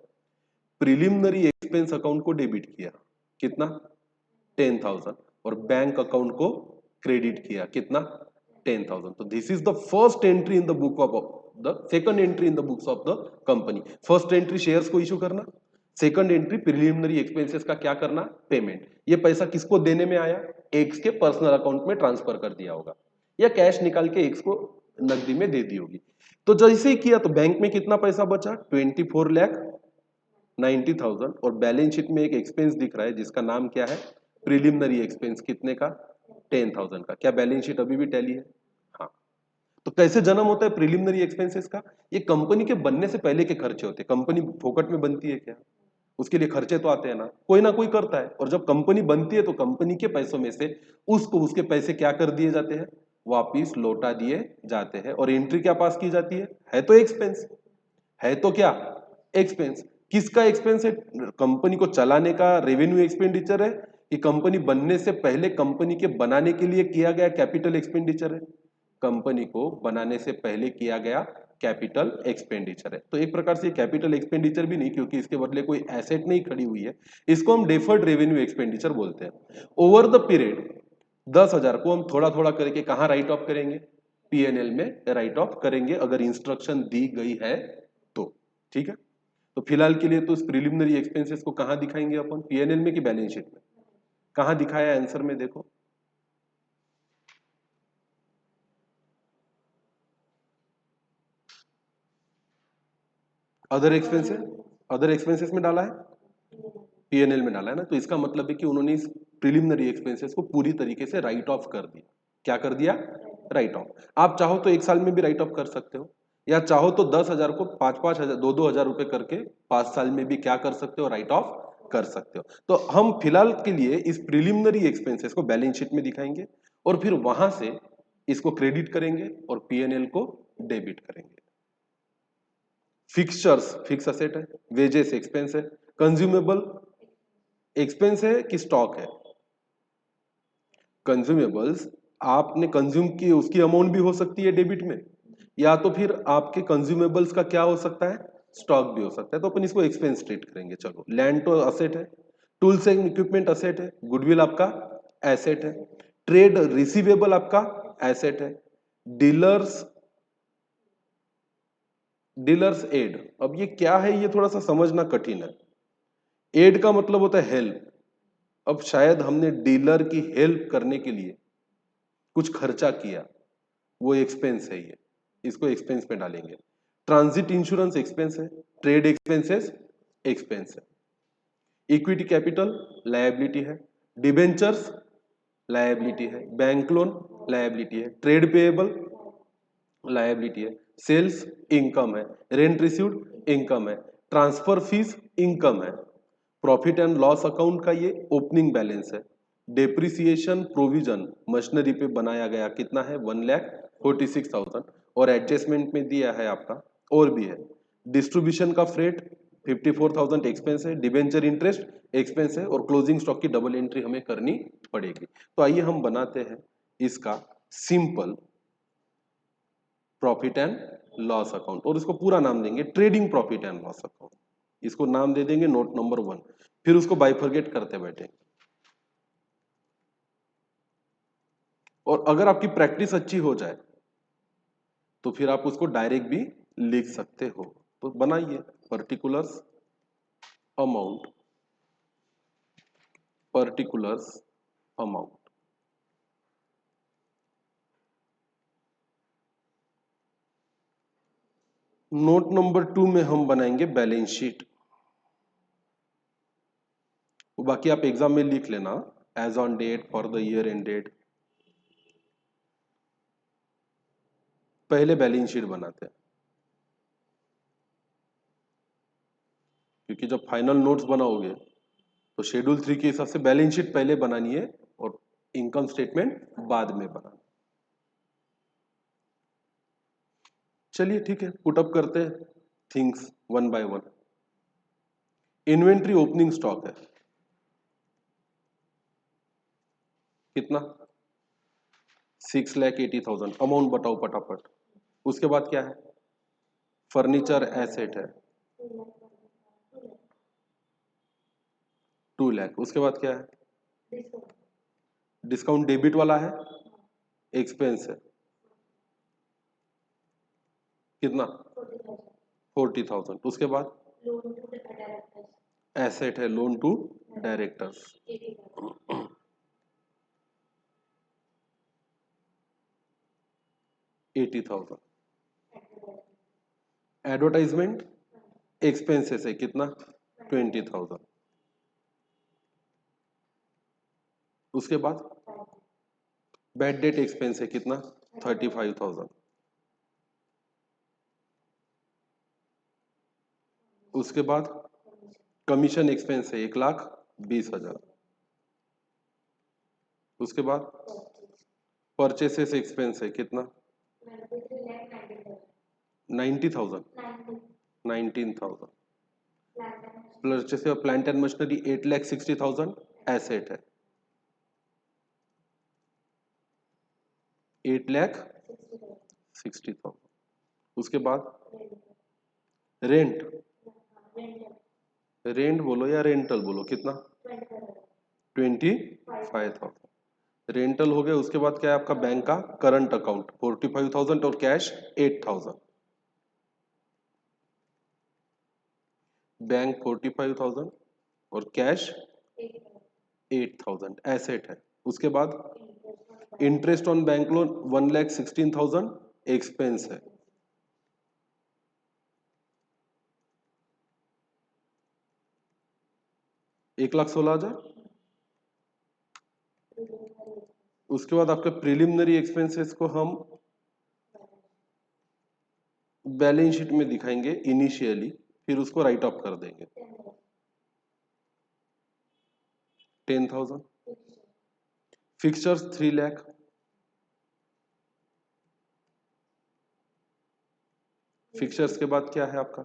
प्रिलिमिनरी एक्सपेंस अकाउंट को डेबिट किया कितना 10,000 और बैंक अकाउंट को क्रेडिट किया कितना 10,000। तो this is the first entry in the book of the second entry in the books of the company. First entry shares को इशू करना, सेकंड एंट्री प्रिलिमिनरी एक्सपेंसेस का क्या करना? पेमेंट। ये पैसा किसको देने में आया? एक्स के पर्सनल अकाउंट में ट्रांसफर कर दिया होगा, या कैश निकाल के एक्स को नकदी में दे दी होगी। तो जैसे ही किया तो बैंक में कितना पैसा बचा, 24,90,000 और बैलेंस शीट में एक एक्सपेंस दिख रहा है जिसका नाम क्या है, प्रिलिमिनरी एक्सपेंस, कितने का, 10,000 का। क्या बैलेंस शीट अभी भी टैली है? हाँ। तो कैसे जन्म होता है प्रिलिमिनरी एक्सपेंसेस का, ये कंपनी के बनने से पहले के खर्चे होते हैं। कंपनी फोकट में बनती है क्या, उसके लिए खर्चे तो आते हैं ना कोई करता है। और जब कंपनी बनती है तो कंपनी के पैसों में से उसको उसके पैसे क्या कर दिए जाते हैं, वापिस लौटा दिए जाते हैं। और एंट्री क्या पास की जाती है तो एक्सपेंस, है तो क्या, एक्सपेंस। किसका एक्सपेंस है, कंपनी को चलाने का रेवेन्यू एक्सपेंडिचर है कि कंपनी बनने से पहले कंपनी के बनाने के लिए किया गया कैपिटल एक्सपेंडिचर है, कंपनी को बनाने से पहले किया गया कैपिटल एक्सपेंडिचर है। तो एक प्रकार से कैपिटल एक्सपेंडिचर भी नहीं, क्योंकि इसके बदले कोई एसेट नहीं खड़ी हुई है, इसको हम डेफर्ड रेवेन्यू एक्सपेंडिचर बोलते हैं। ओवर द पीरियड 10,000 को हम थोड़ा थोड़ा करके कहां राइट ऑफ करेंगे, पीएनएल में राइट ऑफ करेंगे, अगर इंस्ट्रक्शन दी गई है तो। ठीक है, तो फिलहाल के लिए तो इस प्रिलिमिनरी एक्सपेंसेस को कहां दिखाएंगे अपन, पीएनएल में कि बैलेंस शीट में? कहां दिखाया आंसर में, देखो अदर एक्सपेंसेस में डाला है, पीएनएल में डाला है ना। तो इसका मतलब है कि उन्होंने इस प्रिलिमिनरी एक्सपेंसेस को पूरी तरीके से राइट ऑफ कर दिया। क्या कर दिया, राइट ऑफ। आप चाहो तो एक साल में भी राइट ऑफ कर सकते हो, या चाहो तो 10,000 को 5,500 2,200 रुपए करके 5 साल में भी क्या कर सकते हो, राइट ऑफ कर सकते हो। तो हम फिलहाल के लिए इस प्रिलिमिनरी एक्सपेंसेस को बैलेंस शीट में दिखाएंगे और फिर वहां से इसको क्रेडिट करेंगे और पीएनएल को डेबिट करेंगे। फिक्सचर्स फिक्स असेट है, वेजेस एक्सपेंस है, कंज्यूमेबल एक्सपेंस है कि स्टॉक है, कंज्यूमेबल्स आपने कंज्यूम की उसकी अमाउंट भी हो सकती है डेबिट में, या तो फिर आपके कंज्यूमेबल्स का क्या हो सकता है, स्टॉक भी हो सकता है। तो अपन इसको एक्सपेंस ट्रीट करेंगे। चलो, लैंड तो असेट है, टूल्स एंड इक्विपमेंट असेट है, गुडविल आपका एसेट है, ट्रेड रिसीवेबल आपका एसेट है, डीलर्स डीलर्स एड। अब ये क्या है, ये थोड़ा सा समझना कठिन है। एड का मतलब होता है हेल्प। अब शायद हमने डीलर की हेल्प करने के लिए कुछ खर्चा किया, वो एक्सपेंस है, ये इसको एक्सपेंस में डालेंगे। ट्रांजिट इंश्योरेंस एक्सपेंस है, ट्रेड एक्सपेंसेस एक्सपेंस है, इक्विटी कैपिटल लायबिलिटी है, डिबेंचर्स लायबिलिटी है, बैंक लोन लायबिलिटी है, ट्रेड पेएबल लायबिलिटी है, सेल्स इनकम है, रेंट रिसीव्ड इनकम है, ट्रांसफर फीस इनकम है, प्रॉफिट एंड लॉस अकाउंट का ये ओपनिंग बैलेंस है, डेप्रिसिएशन प्रोविजन मशीनरी पे बनाया गया कितना है, 1,46,000 और एडजस्टमेंट में दिया है आपका और भी है, डिस्ट्रीब्यूशन का फ्रेट 54,000 एक्सपेंस है, डिबेंचर इंटरेस्ट एक्सपेंस है और क्लोजिंग स्टॉक की डबल एंट्री हमें करनी पड़ेगी। तो आइए हम बनाते हैं इसका simple profit and loss account और इसको पूरा नाम देंगे trading profit and loss account. इसको नाम दे देंगे नोट नंबर 1, फिर उसको बाइफरगेट करते बैठे। और अगर आपकी प्रैक्टिस अच्छी हो जाए तो फिर आप उसको डायरेक्ट भी लिख सकते हो। तो बनाइए particulars amount, particulars amount, note number 2 में हम बनाएंगे बैलेंस शीट। बाकी आप एग्जाम में लिख लेना, as on date, for the year end date. पहले बैलेंस शीट बनाते हैं, क्योंकि जब फाइनल नोट्स बनाओगे तो शेड्यूल 3 के हिसाब से बैलेंस शीट पहले बनानी है और इनकम स्टेटमेंट बाद में बनाना। चलिए ठीक है, पुट अप करते हैं things one by one. Inventory opening stock है कितना, 6,80,000। अमाउंट बताओ फटाफट। उसके बाद क्या है, फर्नीचर एसेट है 2 लाख। उसके बाद क्या है, डिस्काउंट डेबिट वाला है, एक्सपेंस है कितना, 40,000। उसके बाद एसेट है loan to directors, 80,000। Advertisement expenses है कितना? 20,000। उसके बाद बैड डेट एक्सपेंस है कितना? 35,000। उसके बाद कमीशन एक्सपेंस है 1,20,000। उसके बाद परचेसेस एक्सपेंस है कितना? 90,000। 19,000। Purchase of plant and machinery 8,60,000 asset है। 8,60,000। उसके बाद रेंट, रेंट बोलो या रेंटल बोलो, कितना? 25,000। रेंटल हो गया। उसके बाद क्या है आपका? बैंक का करंट अकाउंट 45,000 और कैश 8,000। बैंक 45,000 और कैश 8,000 एसेट है। उसके बाद interest on bank loan 1,16,000 expense है। एक लाख 16,000। उसके बाद आपके प्रिलिमिनरी एक्सपेंसेस को हम बैलेंस शीट में दिखाएंगे इनिशियली, फिर उसको राइट ऑफ कर देंगे। 10,000। फिक्सचर्स 3 लाख। फिक्सचर्स के बाद क्या है आपका?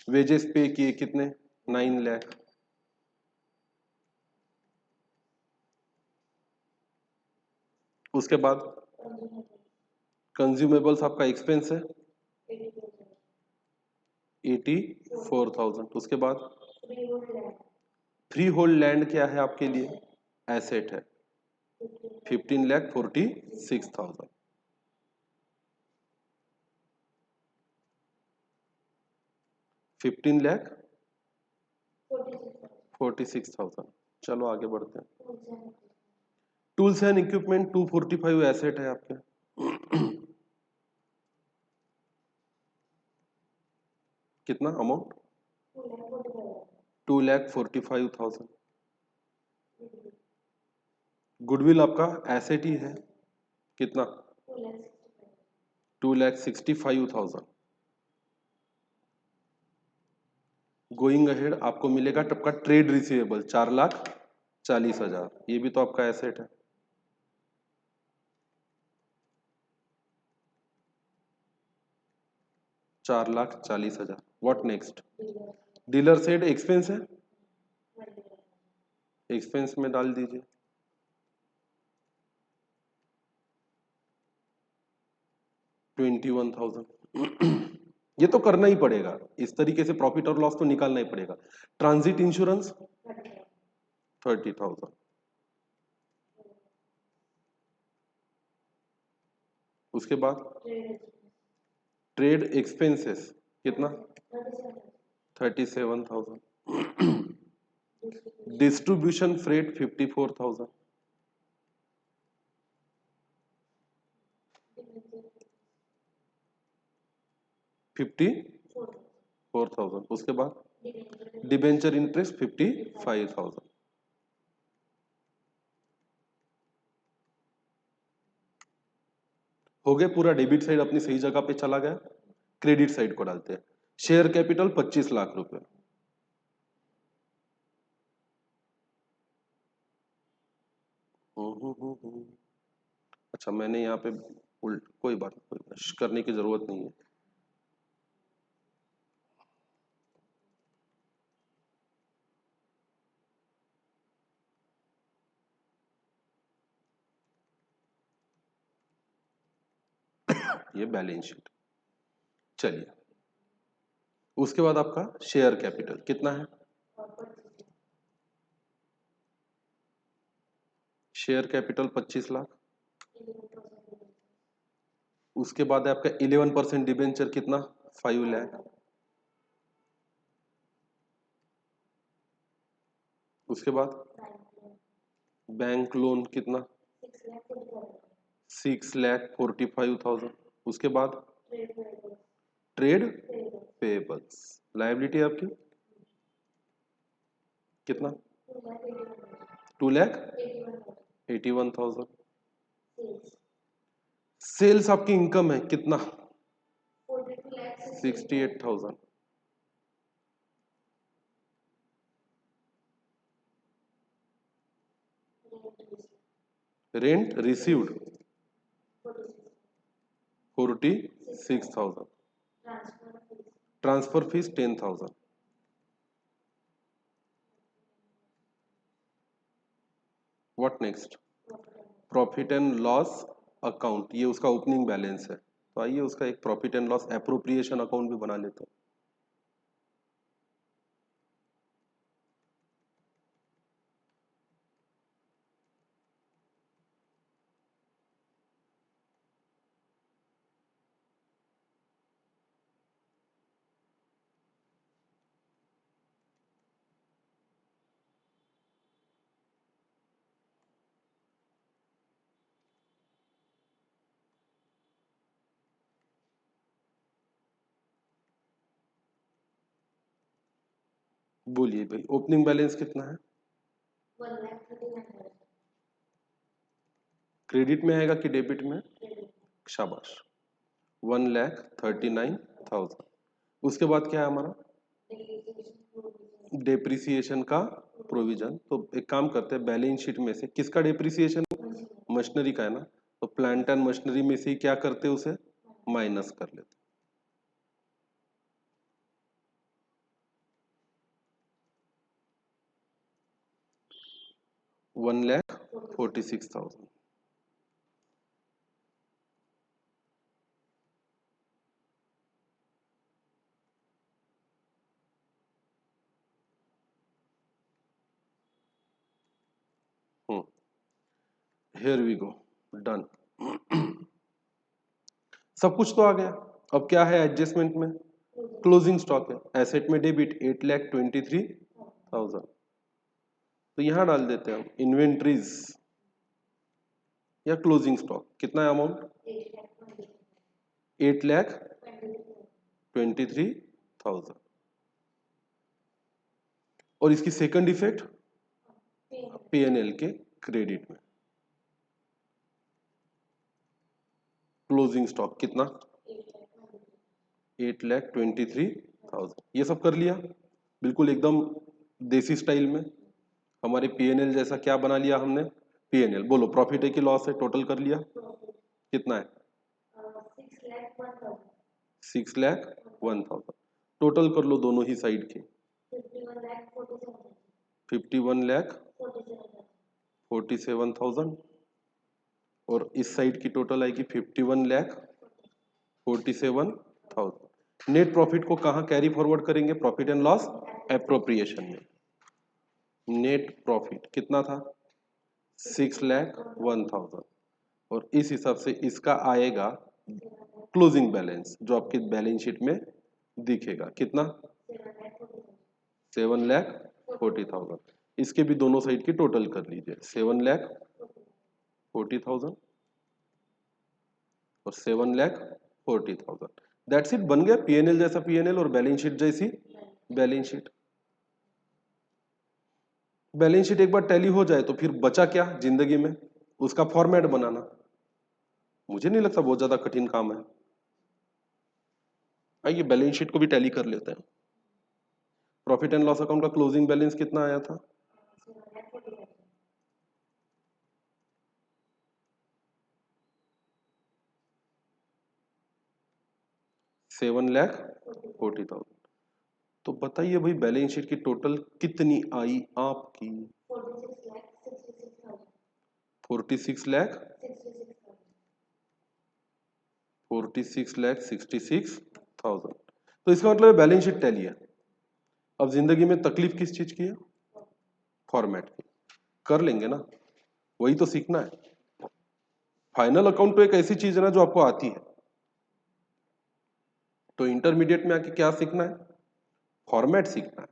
वेजेस पे किए कितने? 9 लाख। उसके बाद कंज्यूमेबल्स आपका एक्सपेंस है 84,000। उसके बाद फ्री होल्ड लैंड क्या है आपके लिए? एसेट है 15,46,000। 15,46,000। चलो आगे बढ़ते हैं। टूल्स एंड इक्विपमेंट 245 एसेट है आपके। कितना अमाउंट? 2,45,000। गुडविल आपका एसेट ही है, कितना? 2,65,000। गोइंग अहेड आपको मिलेगा आपका ट्रेड रिसीवेबल 4,40,000। ये भी तो आपका एसेट है। $4,40,000। What next? Dealer said expense है, एक्सपेंस में डाल दीजिए। $21,000। ये तो करना ही पड़ेगा, इस तरीके से प्रॉफिट और लॉस तो निकालना ही पड़ेगा। Transit insurance 30,000। उसके बाद ट्रेड एक्सपेंसेस कितना? 37,000। Distribution freight 54,000। 54,000। उसके बाद डिबेंचर इंटरेस्ट 55,000। हो गया पूरा। डेबिट साइड अपनी सही जगह पे चला गया। क्रेडिट साइड को डालते हैं। शेयर कैपिटल 25 लाख रुपए। अच्छा मैंने यहाँ पे उल्ट, कोई बात करने की जरूरत नहीं है। ये बैलेंस शीट। चलिए उसके बाद आपका शेयर कैपिटल कितना है? Share capital 25 lakh. उसके बाद है आपका 11% डिबेंचर कितना? 5 लाख। उसके बाद बैंक लोन कितना? 6,45,000। उसके बाद ट्रेड पेबल्स, लायबिलिटी आपकी कितना? 2,81,000। सेल्स आपकी इनकम है कितना? 68,000। Rent received 46,000। Transfer fees 10,000। What next? Profit and loss account, ये उसका ओपनिंग बैलेंस है, तो आइए उसका एक profit and loss appropriation account भी बना लेते हैं। बोलिए भाई, ओपनिंग बैलेंस कितना है? 1,39,000। क्रेडिट में आएगा कि डेबिट में? शाबाश, 1,39,000। उसके बाद क्या है हमारा? डेप्रिसिएशन का प्रोविजन। तो एक काम करते हैं, बैलेंस शीट में से किसका डेप्रिसिएशन? मशीनरी का है ना, तो प्लांट एंड मशीनरी में से ही क्या करते हैं, उसे माइनस कर लेते। 1,46,000। Here we go, done. सब कुछ तो आ गया। अब क्या है एडजस्टमेंट में? क्लोजिंग स्टॉक है। एसेट में डेबिट 8,23,000, तो यहां डाल देते हैं हम इन्वेंट्रीज या क्लोजिंग स्टॉक। कितना है अमाउंट? 8,23,000। और इसकी सेकंड इफेक्ट पीएनएल के क्रेडिट में। क्लोजिंग स्टॉक कितना? 8,23,000। ये सब कर लिया, बिल्कुल एकदम देसी स्टाइल में। हमारे पीएनएल जैसा क्या बना लिया हमने? पीएनएल बोलो, प्रॉफिट है कि लॉस है? टोटल कर लिया, कितना है? 6,01,000। टोटल कर लो दोनों ही साइड के। 51,47,000। और इस साइड की टोटल आएगी 51,47,000। नेट प्रॉफिट को कहाँ कैरी फॉरवर्ड करेंगे? प्रॉफिट एंड लॉस एप्रोप्रिएशन में। नेट प्रॉफिट कितना था? 6,01,000। और इस हिसाब से इसका आएगा क्लोजिंग बैलेंस, जो आपकी बैलेंस शीट में दिखेगा। कितना? 7,40,000। इसके भी दोनों साइड की टोटल कर लीजिए, 7,40,000 और 7,40,000। दैट्स इट, बन गया पीएनएल जैसा पीएनएल और बैलेंस शीट जैसी बैलेंस शीट। बैलेंस शीट एक बार टैली हो जाए तो फिर बचा क्या जिंदगी में? उसका फॉर्मेट बनाना। मुझे नहीं लगता बहुत ज्यादा कठिन काम है। आइए बैलेंस शीट को भी टैली कर लेते हैं। प्रॉफिट एंड लॉस अकाउंट का क्लोजिंग बैलेंस कितना आया था? 7,40,000। तो बताइए भाई, बैलेंस शीट की टोटल कितनी आई आपकी? 46,66,000। तो इसका मतलब बैलेंस शीट टैली है। अब जिंदगी में तकलीफ किस चीज की है? फॉर्मेट की। कर लेंगे ना, वही तो सीखना है। फाइनल अकाउंट तो एक ऐसी चीज है ना जो आपको आती है, तो इंटरमीडिएट में आके क्या सीखना है? फॉर्मेट सीखना है।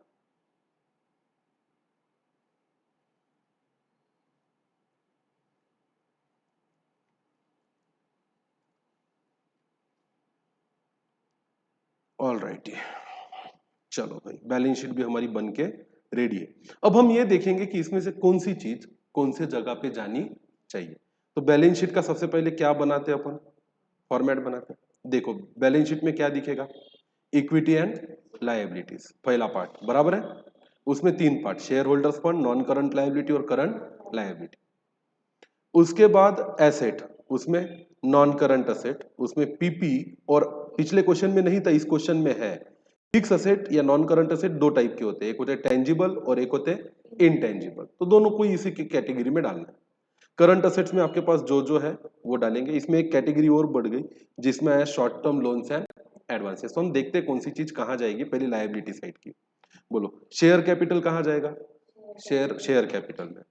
ऑल राइट, चलो भाई बैलेंस शीट भी हमारी बन के रेडी है। अब हम ये देखेंगे कि इसमें से कौन सी चीज कौन से जगह पे जानी चाहिए। तो बैलेंस शीट का सबसे पहले क्या बनाते हैं अपन, फॉर्मेट बनाते हैं। देखो बैलेंस शीट में क्या दिखेगा, इक्विटी एंड लायबिलिटीज पहला पार्ट बराबर है, उसमें तीन part, share holders fund, non current liability और करंट लायबिलिटी। उसके बाद एसेट, उसमें नॉन करंट एसेट, उसमें पीपी, और पिछले क्वेश्चन में नहीं था इस क्वेश्चन में है, फिक्स एसेट या नॉन करंट एसेट दो टाइप के होते हैं, एक होते हैं टेंजिबल और एक होते हैं इनटेंजिबल, तो दोनों को इसी की कैटेगरी में डालना है। करंट असेट्स में आपके पास जो जो है वो डालेंगे, इसमें एक कैटेगरी और बढ़ गई जिसमें है short term loans and advances. तो हम देखते हैं कौन सी चीज कहां जाएगी, पहले लायबिलिटी साइड की बोलो। शेयर कैपिटल कहां जाएगा, शेयर कैपिटल में।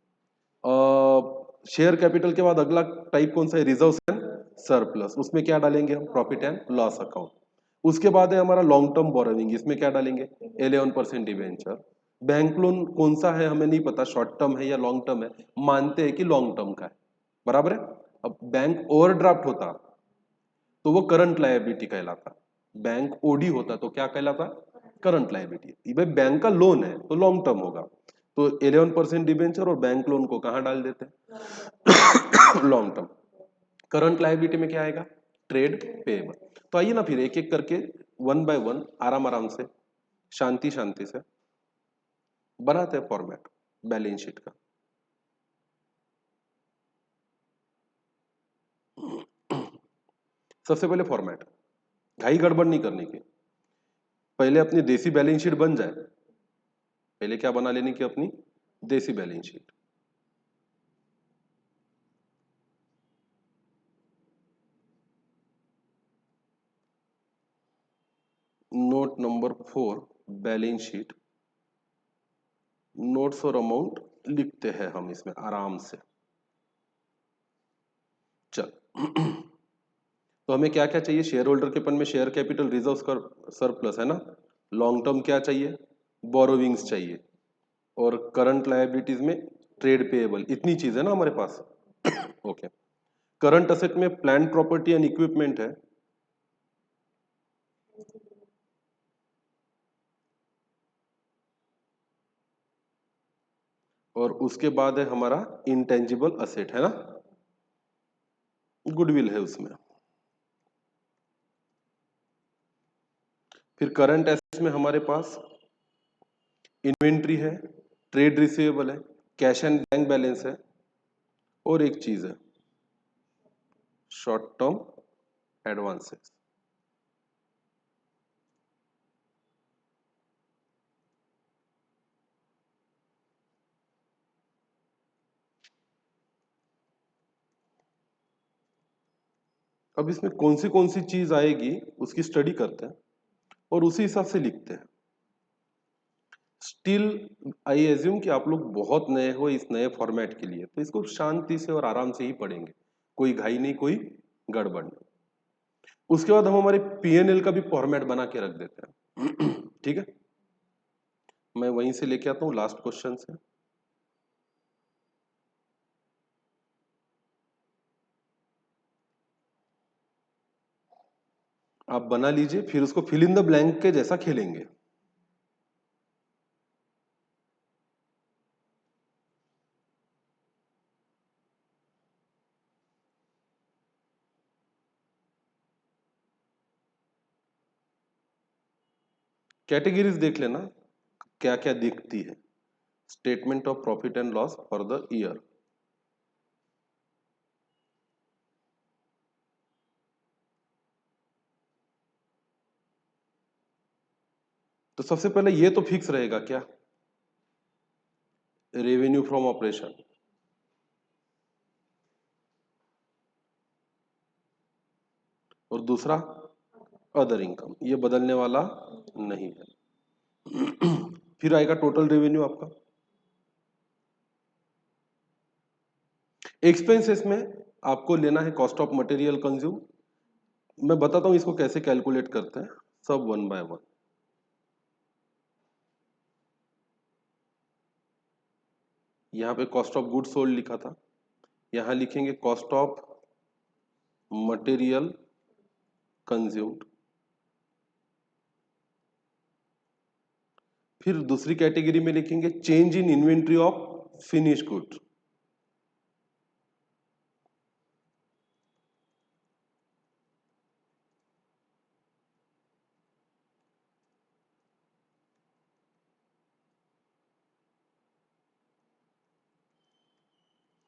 शेयर कैपिटल के बाद अगला टाइप कौन सा है, रिजर्व एंड सरप्लस, उसमें क्या डालेंगे हम, प्रॉफिट एंड लॉस अकाउंट। उसके बाद है हमारा लॉन्ग टर्म बोरोविंग, इसमें क्या डालेंगे, 11% डिवेंचर। बैंक लोन कौन सा है हमें नहीं पता, शॉर्ट टर्म है या लॉन्ग टर्म है, मानते हैं कि लॉन्ग टर्म का है, बराबर है। अब बैंक ओवरड्राफ्ट होता तो वो करंट लायबिलिटी कहलाता, बैंक ओडी होता तो क्या कहलाता, करंट लायबिलिटी। भाई बैंक का लोन है तो लॉन्ग टर्म होगा, तो 11% डिबेंचर और बैंक लोन को कहां डाल देते हैं लॉन्ग टर्म। करंट लायबिलिटी में क्या आएगा, ट्रेड पेएबल। तो आइए ना फिर एक एक करके वन बाय वन आराम आराम से शांति शांति से बनाते हैं फॉर्मेट बैलेंस शीट का। सबसे पहले फॉर्मेट, घाई गड़बड़ नहीं करने की, पहले अपनी देसी बैलेंस शीट बन जाए, पहले क्या बना लेने की, अपनी देसी balance sheet. Note number 4 balance sheet, notes और अमाउंट लिखते हैं हम इसमें आराम से। चल तो हमें क्या क्या चाहिए, शेयर होल्डर के पन में शेयर कैपिटल, रिजर्व, सरप्लस है ना। लॉन्ग टर्म क्या चाहिए, बोरोविंग्स चाहिए, और करंट लायबिलिटीज में ट्रेड पेएबल, इतनी चीज है ना हमारे पास। ओके, करंट असेट में प्लांट प्रॉपर्टी एंड इक्विपमेंट है, और उसके बाद है हमारा इंटेंजिबल असेट है ना, गुडविल है उसमें। फिर करंट एसेट्स में हमारे पास इन्वेंट्री है, ट्रेड रिसीवेबल है, कैश एंड बैंक बैलेंस है, और एक चीज है शॉर्ट टर्म एडवांसेस। अब इसमें कौन सी चीज आएगी उसकी स्टडी करते हैं और उसी हिसाब से लिखते हैं। स्टिल आई एज्यूम कि आप लोग बहुत नए हो इस नए फॉर्मेट के लिए, तो इसको शांति से और आराम से ही पढ़ेंगे, कोई घाई नहीं, कोई गड़बड़ नहीं। उसके बाद हम हमारे पीएनएल का भी फॉर्मेट बना के रख देते हैं ठीक है, मैं वहीं से लेके आता हूं लास्ट क्वेश्चन से। आप बना लीजिए, फिर उसको फिल इन द ब्लैंक के जैसा खेलेंगे। कैटेगरीज देख लेना क्या क्या दिखती है, statement of profit and loss for the year. तो सबसे पहले ये तो फिक्स रहेगा क्या, रेवेन्यू फ्रॉम ऑपरेशन, और दूसरा अदर इनकम, ये बदलने वाला नहीं है फिर आएगा टोटल रेवेन्यू आपका। एक्सपेंसेस में आपको लेना है कॉस्ट ऑफ मटेरियल कंज्यूम, मैं बताता हूं इसको कैसे कैलकुलेट करते हैं, सब वन बाय वन। यहां पे कॉस्ट ऑफ गुड्स सोल्ड लिखा था, यहां लिखेंगे कॉस्ट ऑफ मटेरियल कंज्यूम्ड, फिर दूसरी कैटेगरी में लिखेंगे change in inventory of finish good.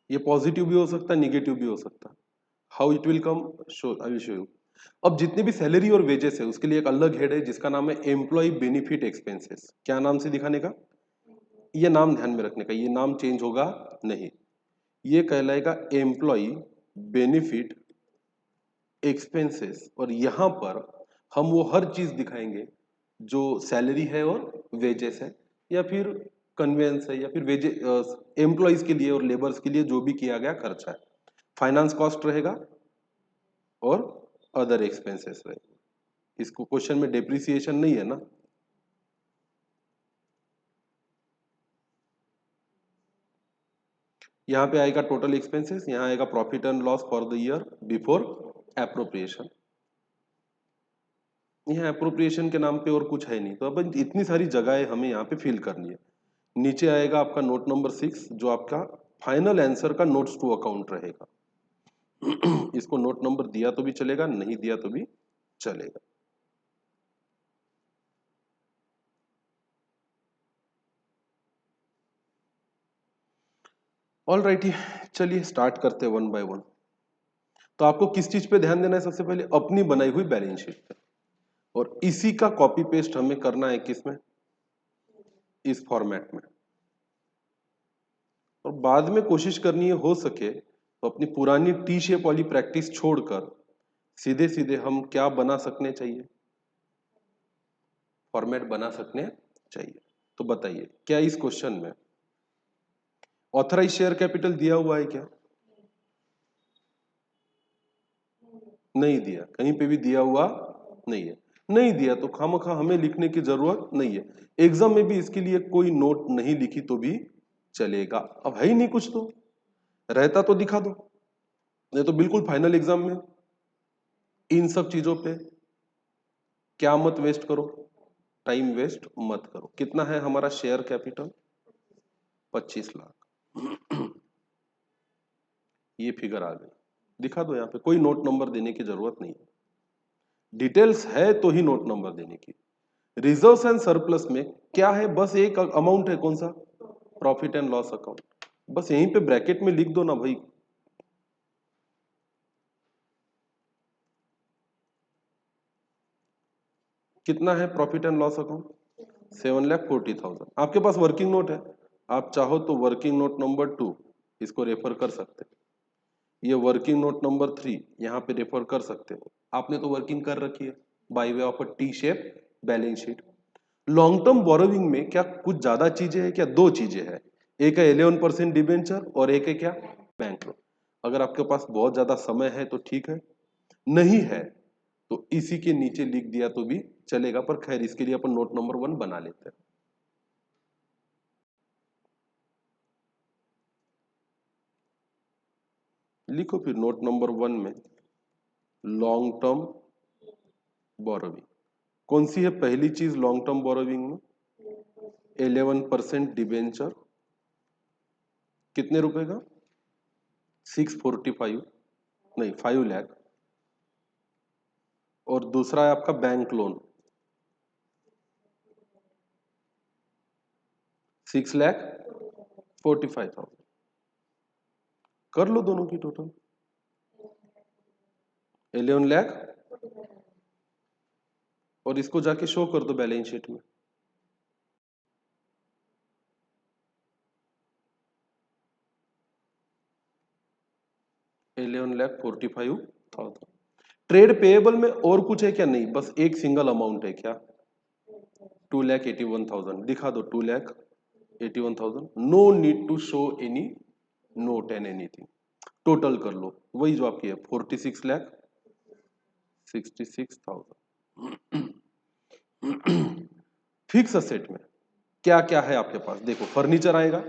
ये पॉजिटिव भी हो सकता है, निगेटिव भी हो सकता है। How it will come, show I will show you. अब जितनी भी सैलरी और वेजेस है उसके लिए एक अलग हेड है जिसका नाम है एम्प्लॉय बेनिफिट एक्सपेंसेस। क्या नाम से दिखाने का, ये नाम ध्यान में रखने का, ये नाम चेंज होगा नहीं, ये कहलाएगा एम्प्लॉय बेनिफिट एक्सपेंसेस। और यहां पर हम वो हर चीज दिखाएंगे जो सैलरी है और वेजेस है, या फिर कन्वेंस है, या फिर वेजे एम्प्लॉयज के लिए और लेबर्स के लिए जो भी किया गया खर्चा है। फाइनेंस कॉस्ट रहेगा और अदर एक्सपेंसेस रहेगा। इसको क्वेश्चन में डेप्रिसिएशन नहीं है ना। यहाँ पे आएगा टोटल एक्सपेंसेस, यहाँ आएगा profit and loss for the year before appropriation. यहाँ एप्रोप्रिएशन के नाम पे और कुछ है नहीं, तो अब इतनी सारी जगहें हमें यहाँ पे फिल करनी है। नीचे आएगा आपका नोट नंबर 6 जो आपका फाइनल आंसर का नोट्स टू अकाउंट रहेगा। इसको नोट नंबर दिया तो भी चलेगा, नहीं दिया तो भी चलेगा। ऑल राइटी, चलिए स्टार्ट करते हैं वन बाय वन। तो आपको किस चीज पे ध्यान देना है, सबसे पहले अपनी बनाई हुई बैलेंस शीट पे, और इसी का कॉपी पेस्ट हमें करना है किसमें, इस फॉर्मेट में। और बाद में कोशिश करनी है हो सके तो अपनी पुरानी टी शेप वाली प्रैक्टिस छोड़कर सीधे सीधे हम क्या बना सकने चाहिए, फॉर्मेट बना सकने चाहिए। तो बताइए क्या इस क्वेश्चन में ऑथराइज शेयर कैपिटल दिया हुआ है क्या? नहीं दिया, कहीं पे भी दिया हुआ नहीं है। नहीं दिया तो खामखा हमें लिखने की जरूरत नहीं है। एग्जाम में भी इसके लिए कोई नोट नहीं लिखी तो भी चलेगा। अब है ही नहीं कुछ, तो रहता तो दिखा दो, नहीं तो बिल्कुल फाइनल एग्जाम में इन सब चीजों पे क्या मत वेस्ट करो, टाइम वेस्ट मत करो। कितना है हमारा शेयर कैपिटल, 25 लाख। ये फिगर आ गई, दिखा दो। यहाँ पे कोई नोट नंबर देने की जरूरत नहीं है, डिटेल्स है तो ही नोट नंबर देने की। रिजर्व्स एंड सरप्लस में क्या है, बस एक अमाउंट है, कौन सा, प्रॉफिट एंड लॉस अकाउंट। बस यहीं पे ब्रैकेट में लिख दो ना भाई। कितना है प्रॉफिट एंड लॉस अकाउंट, 7,40,000। आपके पास वर्किंग नोट है, आप चाहो तो वर्किंग नोट नंबर 2 इसको रेफर कर सकते हो, ये वर्किंग नोट नंबर 3 यहाँ पे रेफर कर सकते हो। आपने तो वर्किंग कर रखी है bye way of a T shape balance sheet. Long term borrowing में क्या कुछ ज्यादा चीजें हैं क्या, दो चीजें हैं, एक है 11% डिबेंचर और एक है क्या, बैंक लोन। अगर आपके पास बहुत ज्यादा समय है तो ठीक है, नहीं है तो इसी के नीचे लिख दिया तो भी चलेगा, पर खैर इसके लिए अपन नोट नंबर 1 बना लेते हैं। लिखो फिर नोट नंबर 1 में लॉन्ग टर्म बोरोविंग। कौन सी है पहली चीज लॉन्ग टर्म बोरोविंग में, 11% डिबेंचर, कितने रुपए का, 645, नहीं 5 लाख। और दूसरा है आपका बैंक लोन, 6,45,000। कर लो दोनों की टोटल, 11 लाख, और इसको जाके शो कर दो बैलेंस शीट में। $11,45,000। ट्रेड पेएबल में और कुछ है क्या, नहीं, बस एक सिंगल अमाउंट है क्या, 2,81,000। दिखा दो 2,81,000। No need to show any note and anything. Total कर लो, वही जो आपकी है 46,66,000। फिक्स असेट में क्या क्या है आपके पास, देखो फर्नीचर आएगा,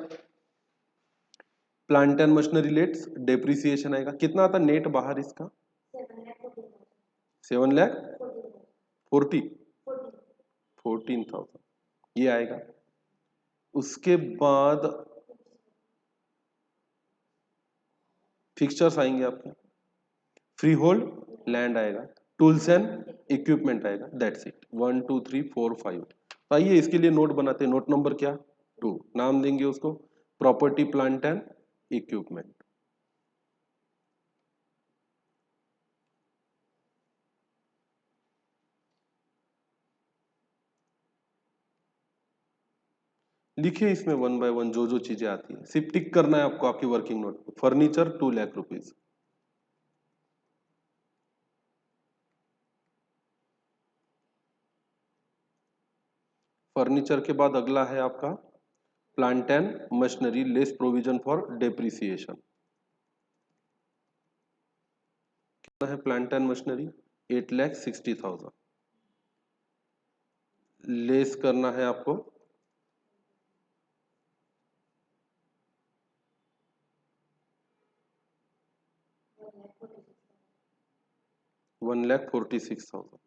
plant and machinery let's, depreciation आएगा, कितना आता नेट बाहर इसका, 7,40,14,000 ये आएगा। उसके बाद फिक्सचर्स आएंगे आपके, फ्री होल्ड लैंड आएगा, टूल्स एंड इक्विपमेंट आएगा, दैट्स इट। 1 2 3 4 5। आइए इसके लिए नोट बनाते हैं। नोट नंबर क्या? 2। नाम देंगे उसको प्रॉपर्टी प्लांट एंड इक्विपमेंट। लिखिए इसमें वन बाय वन जो जो चीजें आती है, सिर्फ टिक करना है आपको आपकी वर्किंग नोट पे। फर्नीचर 2 लाख रुपीज, फर्नीचर के बाद अगला है आपका plant and machinery less provision for depreciation. कितना है प्लांट एंड मशीनरी? 8,60,000। लेस करना है आपको 1,46,000।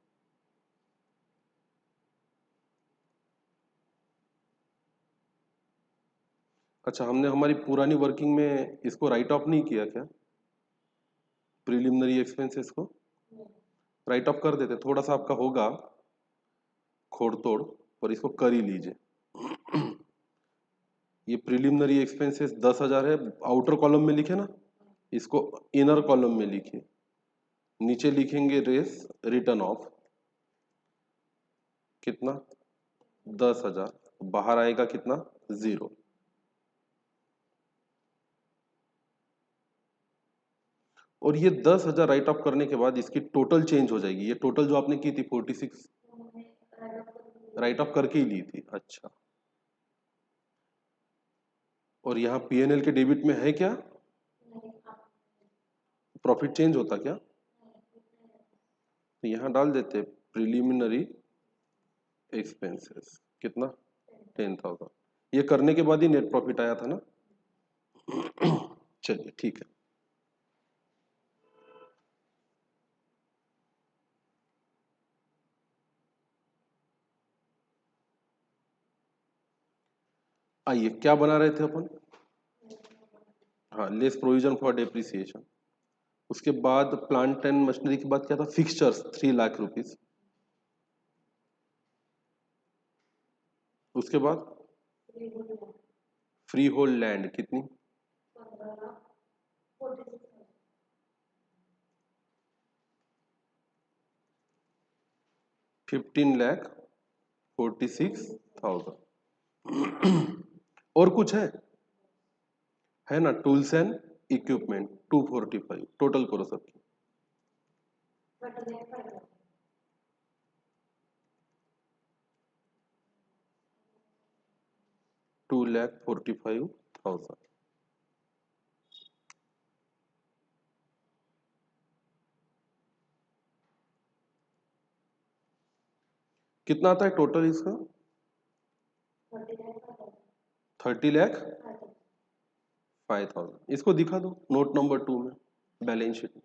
अच्छा, हमने हमारी पुरानी वर्किंग में इसको राइट ऑफ नहीं किया क्या? प्रिलिमिनरी एक्सपेंसेस को राइट ऑफ कर देते, थोड़ा सा आपका होगा खोड़ तोड़, पर इसको कर ही लीजिए। ये प्रिलिमिनरी एक्सपेंसेस 10,000 है, आउटर कॉलम में लिखे ना, इसको इनर कॉलम में लिखिए। नीचे लिखेंगे रेस रिटर्न ऑफ, कितना? 10,000। बाहर आएगा कितना? 0। और ये 10,000 राइट ऑफ करने के बाद इसकी टोटल चेंज हो जाएगी। ये टोटल जो आपने की थी 46 राइट ऑफ करके ही ली थी। अच्छा, और यहाँ पीएनएल के डेबिट में है क्या? प्रॉफिट चेंज होता क्या? तो यहाँ डाल देते प्रिलिमिनरी एक्सपेंसेस, कितना? 10,000। ये करने के बाद ही नेट प्रॉफिट आया था ना। चलिए ठीक है। आइए क्या बना रहे थे अपन? हाँ, लेस प्रोविजन फॉर डेप्रिसिएशन। उसके बाद प्लांट एंड मशीनरी के बाद क्या था? Fixtures 3 lakh rupees. उसके बाद फ्री होल्ड लैंड कितनी? 15,46,000। और कुछ है ना? Tools and equipment 245। टोटल करो सबकी। 2,45,000। कितना आता है टोटल इसका? 30,05,000। इसको दिखा दो नोट नंबर 2 में, बैलेंस शीट में।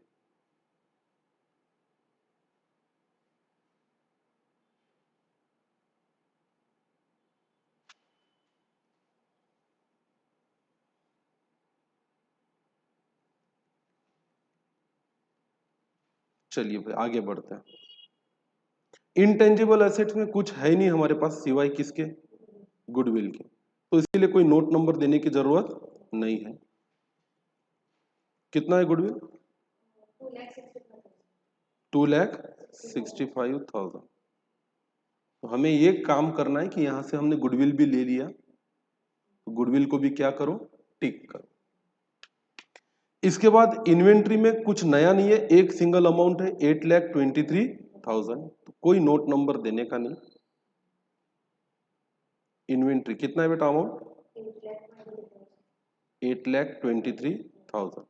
चलिए भाई आगे बढ़ते हैं। इनटेंजिबल एसेट्स में कुछ है नहीं हमारे पास सिवाय किसके? गुडविल के। तो इसके लिए कोई नोट नंबर देने की जरूरत नहीं है। कितना है गुडविल? 2,65,000। तो हमें ये काम करना है कि यहां से हमने गुडविल भी ले लिया, तो गुडविल को भी क्या करो? टिक करो। इसके बाद इन्वेंट्री में कुछ नया नहीं है, एक सिंगल अमाउंट है 8,23,000। तो कोई नोट नंबर देने का नहीं। इन्वेंट्री कितना है बेटा अमाउंट? 8,23,000।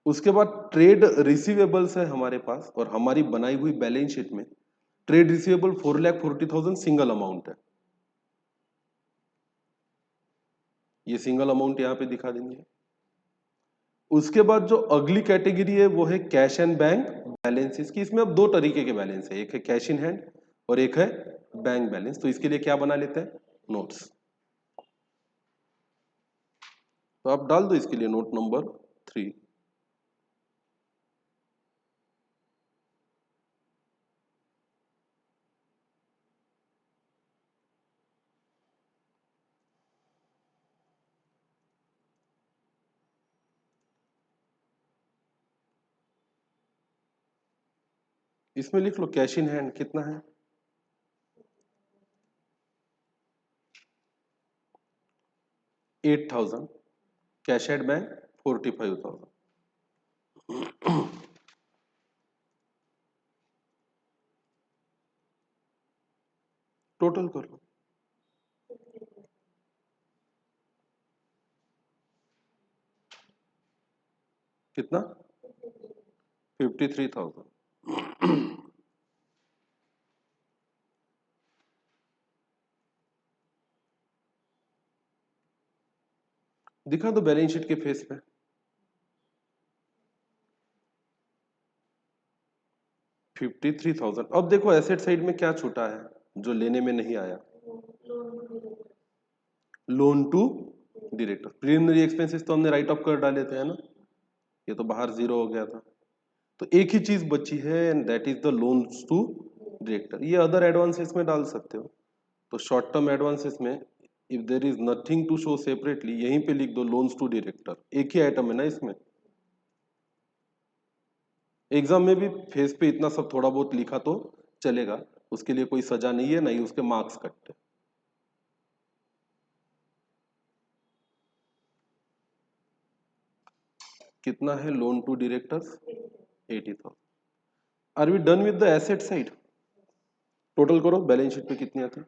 उसके बाद ट्रेड रिसीवेबल्स है हमारे पास, और हमारी बनाई हुई बैलेंस शीट में ट्रेड रिसीवेबल 4,40,000 सिंगल अमाउंट है। ये सिंगल अमाउंट यहां पे दिखा देंगे। उसके बाद जो अगली कैटेगरी है वो है कैश एंड बैंक बैलेंसेस की। इसमें अब दो तरीके के बैलेंस है, एक है कैश इन हैंड और एक है बैंक बैलेंस। तो इसके लिए क्या बना लेते हैं? नोट्स। तो आप डाल दो इसके लिए नोट नंबर 3। इसमें लिख लो कैश इन हैंड कितना है, 8,000, कैश एट बैंक 45,000। टोटल कर लो कितना, 53,000। दिखा दो बैलेंस शीट के फेस पे। 53,000। अब देखो एसेट साइड में क्या छूटा है जो लेने में नहीं आया, loan to director. Preliminary expenses तो हमने राइट ऑफ कर डाले थे, है ना, ये तो बाहर जीरो हो गया था। तो एक ही चीज बची है and that is the loans to director. ये अदर एडवांसेस में डाल सकते हो। तो शॉर्ट टर्म एडवांसेस में if there is nothing to show separately, यहीं पे लिख दो लोन्स टू डायरेक्टर, एक ही आइटम है ना इसमें। एग्जाम में भी फेस पे इतना सब थोड़ा बहुत लिखा तो चलेगा, उसके लिए कोई सजा नहीं है, नहीं उसके मार्क्स कटते। कितना है loan to directors, 80,000। Are we done with the asset side? Total करो बैलेंस शीट पे कितनी आती है।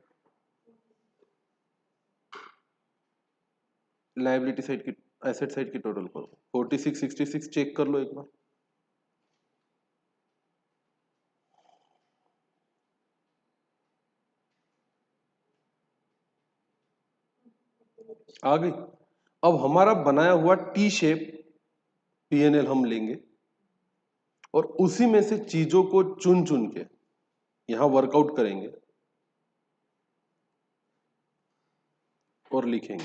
लायबिलिटी साइड की, एसेट साइड की टोटल करो, 46, 66 चेक कर लो एक बार। आ गई। अब हमारा बनाया हुआ टी शेप पीएनएल हम लेंगे और उसी में से चीजों को चुन चुन के यहां वर्कआउट करेंगे और लिखेंगे।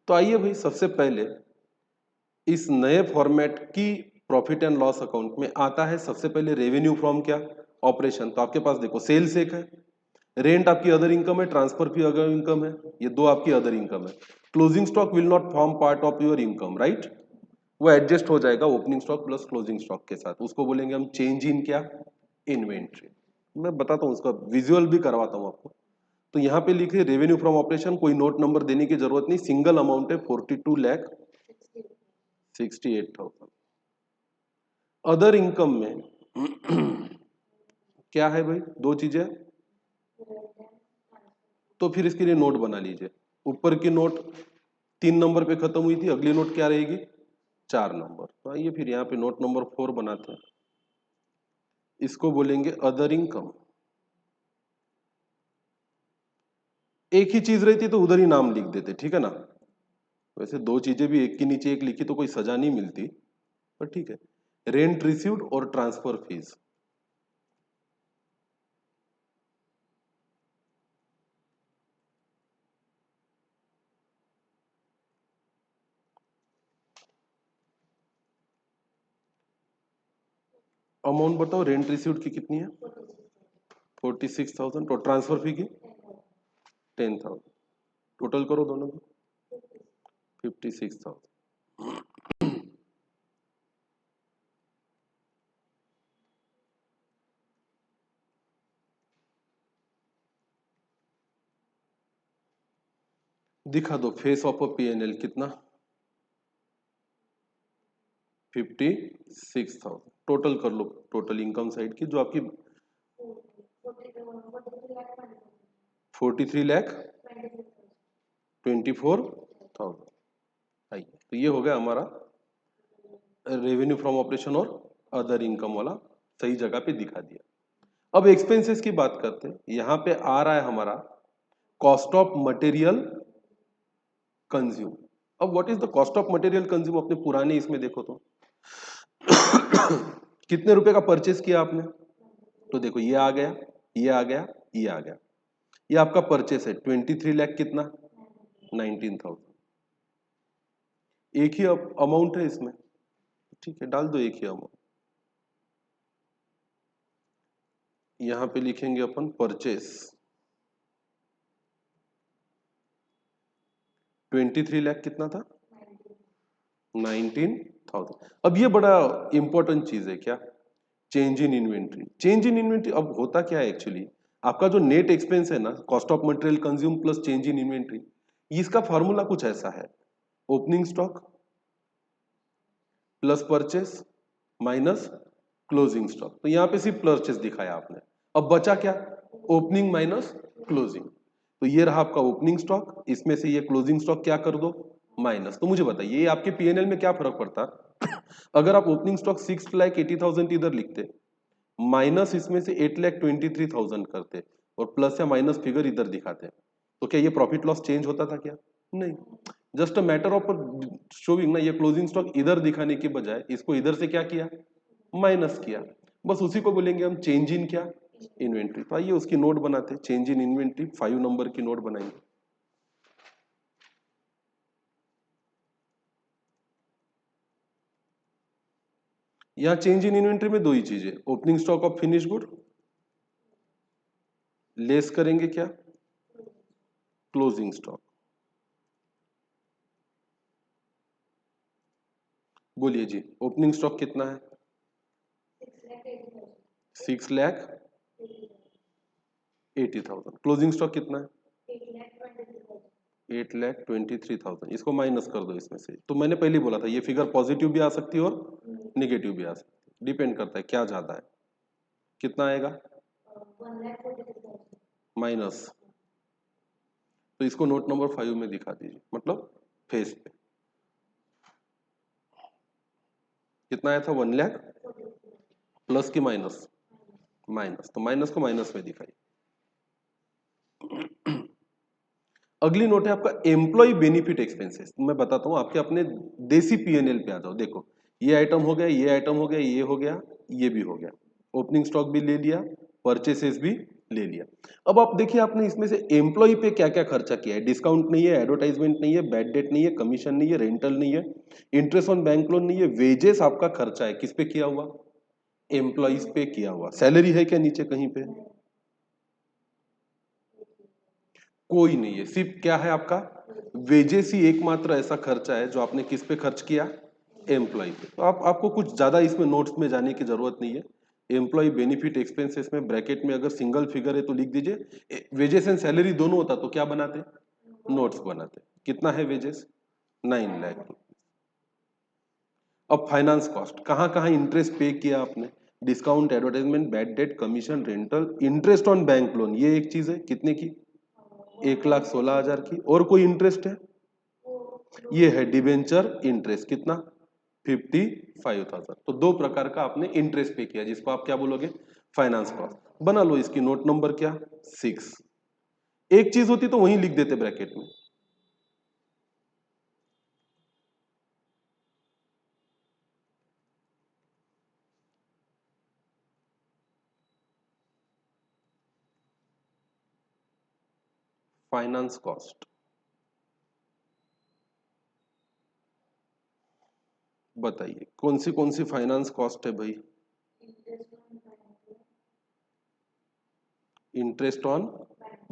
तो आइए भाई, सबसे पहले इस नए फॉर्मेट की प्रॉफिट एंड लॉस अकाउंट में आता है सबसे पहले रेवेन्यू फ्रॉम क्या, ऑपरेशन। तो आपके पास देखो सेल्स एक है, रेंट आपकी अदर इनकम है, ट्रांसफर फी अदर इनकम है, ये दो आपकी अदर इनकम है। Closing stock will not form part of your income, right, वो एडजस्ट हो जाएगा opening stock plus closing stock के साथ। उसको बोलेंगे हम चेंज इन क्या, इन्वेंट्री। मैं बताता हूँ, उसका विजुअल भी करवाता हूँ आपको। तो यहाँ पे लिखे रेवेन्यू फ्रॉम ऑपरेशन, कोई नोट नंबर देने की जरूरत नहीं, सिंगल अमाउंट है 42,68,000। अदर इनकम में क्या है भाई, दो चीजें, तो फिर इसके लिए नोट बना लीजिए। ऊपर की नोट 3 नंबर पे खत्म हुई थी, अगली नोट क्या रहेगी, 4 नंबर। तो आइए फिर यहाँ पे नोट नंबर 4 बनाते हैं, इसको बोलेंगे अदर इनकम। एक ही चीज रहती तो उधर ही नाम लिख देते, ठीक है ना। वैसे दो चीजें भी एक के नीचे एक लिखी तो कोई सजा नहीं मिलती, पर ठीक है। रेंट रिसीव्ड और ट्रांसफर फीस, अमाउंट बताओ, रेंट रिसीव्ड की कितनी है, 46,000, और ट्रांसफर फी की 10,000। टोटल करो दोनों की, 56,000। दिखा दो फेस ऑफ अ पीएनएल कितना, 56,000। टोटल कर लो, टोटल इनकम साइड की जो आपकी 43,24,000। आइए, तो ये हो गया हमारा रेवेन्यू फ्रॉम ऑपरेशन और अदर इनकम वाला, सही जगह पे दिखा दिया। अब एक्सपेंसेस की बात करते हैं। यहां पे आ रहा है हमारा कॉस्ट ऑफ मटेरियल कंज्यूम। अब what is the cost of material consume, अपने पुराने इसमें देखो तो कितने रुपए का परचेस किया आपने, तो देखो ये आ गया, ये आ गया, ये आ गया। ये आपका परचेस है 23 लाख कितना, 19,000। एक ही अमाउंट है इसमें, ठीक है, डाल दो एक ही अमाउंट। यहां पे लिखेंगे अपन परचेस 23 लाख कितना था, 19,000। अब ये बड़ा इंपॉर्टेंट चीज है क्या, change in inventory. Change in inventory अब होता क्या है एक्चुअली, आपका जो नेट एक्सपेंस है ना, cost of material consume plus change in inventory, इसका फॉर्मूला कुछ ऐसा है, opening stock plus purchase minus closing stock. तो यहां पे सिर्फ परचेस दिखाया आपने, अब बचा क्या, ओपनिंग माइनस क्लोजिंग। तो ये रहा आपका ओपनिंग स्टॉक, इसमें से ये क्लोजिंग स्टॉक क्या कर दो, माइनस। तो मुझे बताइए ये आपके पीएनएल में क्या फर्क पड़ता अगर आप ओपनिंग स्टॉक 6,80,000 इधर लिखते, माइनस इसमें से 8,23,000 करते, और प्लस या माइनस फिगर इधर दिखाते, तो क्या ये प्रॉफिट लॉस चेंज होता था क्या, नहीं। Just a matter of showing ना, ये क्लोजिंग स्टॉक इधर दिखाने के बजाय इसको इधर से क्या किया, माइनस किया, बस उसी को बोलेंगे हम चेंज इन क्या, इन्वेंट्री। तो आइए उसकी नोट बनाते, चेंज इन इन्वेंट्री 5 नंबर की नोट बनाएंगे। यहां चेंज इन इन्वेंट्री में दो ही चीजें, opening stock of finish good less करेंगे क्या, क्लोजिंग स्टॉक। बोलिए जी, ओपनिंग स्टॉक कितना है, 6,80,000। क्लोजिंग स्टॉक कितना है, 8,23,000। इसको माइनस कर दो इसमें से। तो मैंने पहले ही बोला था ये फिगर पॉजिटिव भी आ सकती है और निगेटिव भी आ सकती है, डिपेंड करता है क्या ज्यादा है। कितना आएगा, माइनस। तो इसको नोट नंबर 5 में दिखा दीजिए, मतलब फेस पे कितना आया था, 1 लाख, प्लस की माइनस, माइनस। तो माइनस को माइनस में दिखाइए। अगली नोट है आपका एम्प्लॉय बेनिफिट एक्सपेंसेस। मैं बताता हूं, आपके अपने देसी पीएनएल पे आ जाओ। देखो ये आइटम हो गया, ये आइटम हो गया, ये हो गया, ये भी हो गया, ओपनिंग स्टॉक भी ले लिया, परचेसेस भी ले लिया। अब आप देखिए आपने इसमें से एम्प्लॉय पे क्या क्या खर्चा किया है। डिस्काउंट नहीं है, एडवर्टाइजमेंट नहीं है, बैड डेट नहीं है, कमीशन नहीं है, रेंटल नहीं है, इंटरेस्ट ऑन बैंक लोन नहीं है, वेजेस आपका खर्चा है किस पे किया हुआ, एम्प्लॉइज पे किया हुआ। सैलरी है क्या नीचे कहीं पे, कोई नहीं है, सिर्फ क्या है आपका वेजेस ही एकमात्र ऐसा खर्चा है जो आपने किस पे खर्च किया, एम्प्लॉय पे। तो आपको कुछ ज्यादा इसमें नोट्स में जाने की जरूरत नहीं है। एम्प्लॉय बेनिफिट एक्सपेंसेस में ब्रैकेट में अगर सिंगल फिगर है तो लिख दीजिए, वेजेस एंड सैलरी दोनों होता तो क्या बनाते, नोट्स बनाते। कितना है वेजेस, 9 लाख। अब फाइनेंस कॉस्ट, कहां कहां इंटरेस्ट पे किया आपने, discount, advertisement, bad debt, commission, rental, interest on bank loan, ये एक चीज है कितने की, 1,16,000 की। और कोई इंटरेस्ट है, ये है डिबेंचर इंटरेस्ट, कितना, 55,000। तो दो प्रकार का आपने इंटरेस्ट पे किया जिसको आप क्या बोलोगे, फाइनेंस कॉस्ट। बना लो इसकी नोट नंबर क्या, 6। एक चीज होती तो वहीं लिख देते ब्रैकेट में। फाइनेंस कॉस्ट, बताइए कौन सी फाइनेंस कॉस्ट है भाई, इंटरेस्ट ऑन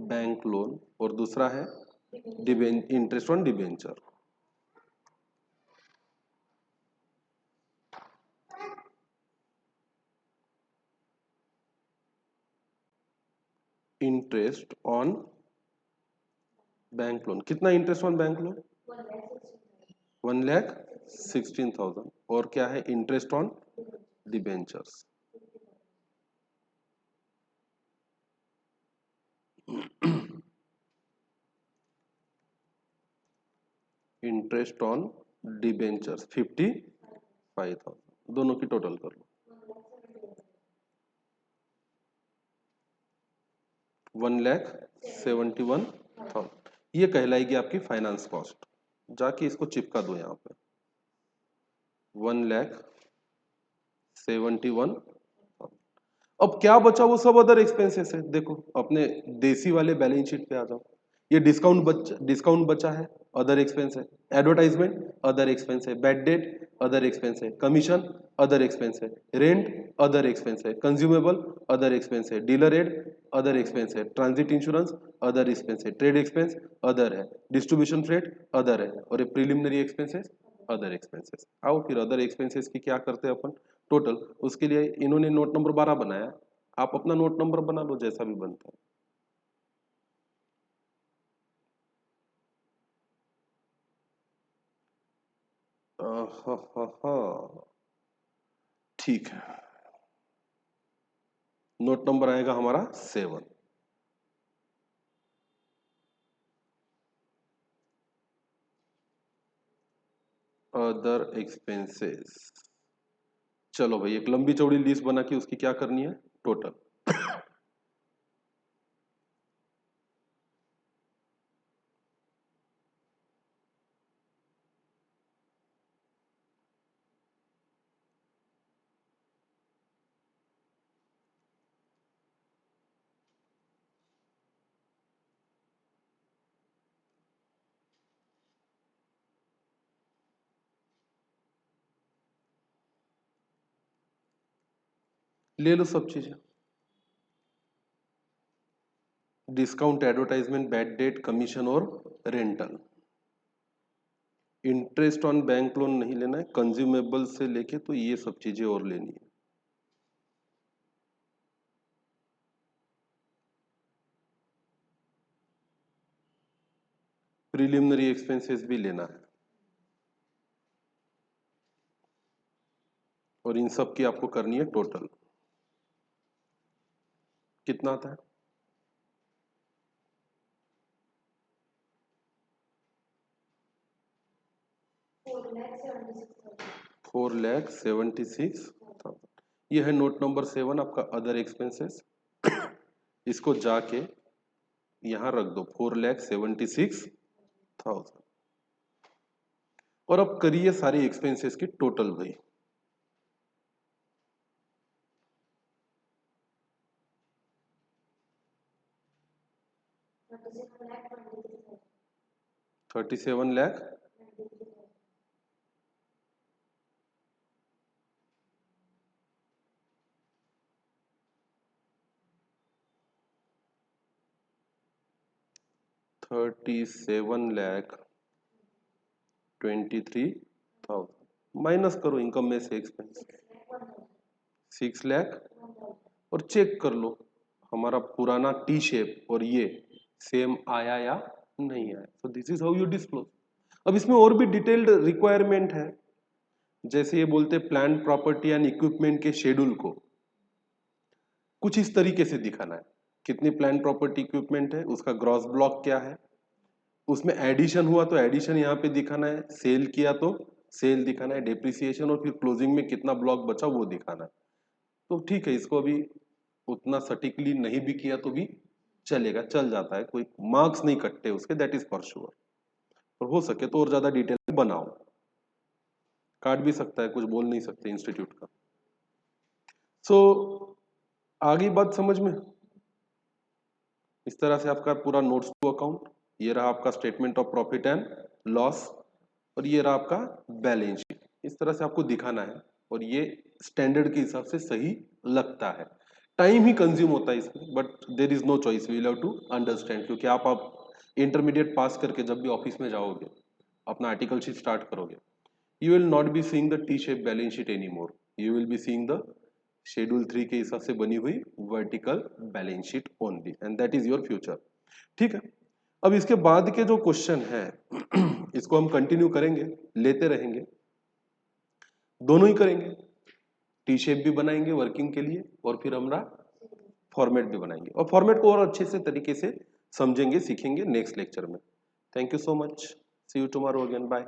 बैंक लोन, और दूसरा है interest on debenture. Interest on bank loan, कितना इंटरेस्ट ऑन बैंक लोन, 1,16,000। और क्या है, interest on debentures, interest on debentures 55,000। दोनों की टोटल कर लो, 1,71,000। ये कहलाएगी आपकी फाइनेंस कॉस्ट। जाके इसको चिपका दो यहाँ पे, 1,71,000। अब क्या बचा, वो सब अदर एक्सपेंसेस है। देखो अपने देसी वाले बैलेंस शीट पे आ जाओ, ये डिस्काउंट बचा है, अदर एक्सपेंस है, एडवर्टाइजमेंट अदर एक्सपेंस है, बैड डेट अदर एक्सपेंस है, कमीशन अदर एक्सपेंस है, रेंट अदर एक्सपेंस है, कंज्यूमेबल अदर एक्सपेंस है, डीलर एड अदर एक्सपेंस है, ट्रांजिट इंश्योरेंस अदर एक्सपेंस है, ट्रेड एक्सपेंस अदर है, डिस्ट्रीब्यूशन फ्रेट अदर है, और ये प्रिलिमिनरी एक्सपेंसेस अदर एक्सपेंसेस। आओ फिर अदर एक्सपेंसेस की क्या करते हैं अपन टोटल। उसके लिए इन्होंने नोट नंबर 12 बनाया, आप अपना नोट नंबर बना लो जैसा भी बनता है। ठीक है, नोट नंबर आएगा हमारा 7। अदर एक्सपेंसेस, चलो भाई एक लंबी चौड़ी लिस्ट बना के उसकी क्या करनी है टोटल। ले लो सब चीजें, discount, advertisement, bad debt, commission और rental. Interest on bank loan नहीं लेना है, कंज्यूमेबल से लेके तो ये सब चीजें और लेनी है। प्रिलिमिनरी एक्सपेंसेस भी लेना है, और इन सब की आपको करनी है टोटल। कितना आता है? 4,76,000। ये है नोट नंबर 7 आपका अदर एक्सपेंसेस। इसको जाके यहां रख दो 4,76,000, और अब करिए सारी एक्सपेंसेस की टोटल भाई। ₹37,00,000। ₹37,23,000 माइनस करो इनकम में से एक्सपेंस 6,00,000, और चेक कर लो हमारा पुराना टी शेप और ये सेम आया या नहीं आया। So this is how you disclose. अब इसमें और भी डिटेल्ड रिक्वायरमेंट है, जैसे ये बोलते प्लान प्रॉपर्टी एंड इक्विपमेंट के शेड्यूल को कुछ इस तरीके से दिखाना है। कितनी प्लान प्रॉपर्टी इक्विपमेंट है, उसका ग्रॉस ब्लॉक क्या है, उसमें एडिशन हुआ तो एडिशन यहाँ पे दिखाना है, सेल किया तो सेल दिखाना है, डेप्रिसिएशन और फिर क्लोजिंग में कितना ब्लॉक बचा वो दिखाना है। तो ठीक है, इसको अभी उतना सटीकली नहीं भी किया तो भी चलेगा, चल जाता है, कोई मार्क्स नहीं कटते उसके, दैट इज फॉर श्योर। और हो सके तो और ज्यादा डिटेल बनाओ, काट भी सकता है, कुछ बोल नहीं सकते इंस्टीट्यूट का। सो आगे बात समझ में। इस तरह से आपका पूरा नोट्स टू अकाउंट, ये रहा आपका statement of profit and loss, और ये रहा आपका बैलेंस शीट। इस तरह से आपको दिखाना है, और ये स्टैंडर्ड के हिसाब से सही लगता है। टाइम ही कंज्यूम होता है इसमें, but there is no choice, we love to understand. क्योंकि आप इंटरमीडिएट पास करके जब भी ऑफिस में जाओगे, अपना आर्टिकल शीट स्टार्ट करोगे, you will not be seeing the T-shaped balance sheet anymore. You will be seeing the schedule 3 के हिसाब से बनी हुई vertical balance sheet only, and that is your future. ठीक है, अब इसके बाद के जो क्वेश्चन है इसको हम कंटिन्यू करेंगे, लेते रहेंगे, दोनों ही करेंगे। टी शेप भी बनाएंगे वर्किंग के लिए, और फिर हमारा फॉर्मेट भी बनाएंगे, और फॉर्मेट को और अच्छे से तरीके से समझेंगे, सीखेंगे नेक्स्ट लेक्चर में। Thank you so much, see you tomorrow again, bye.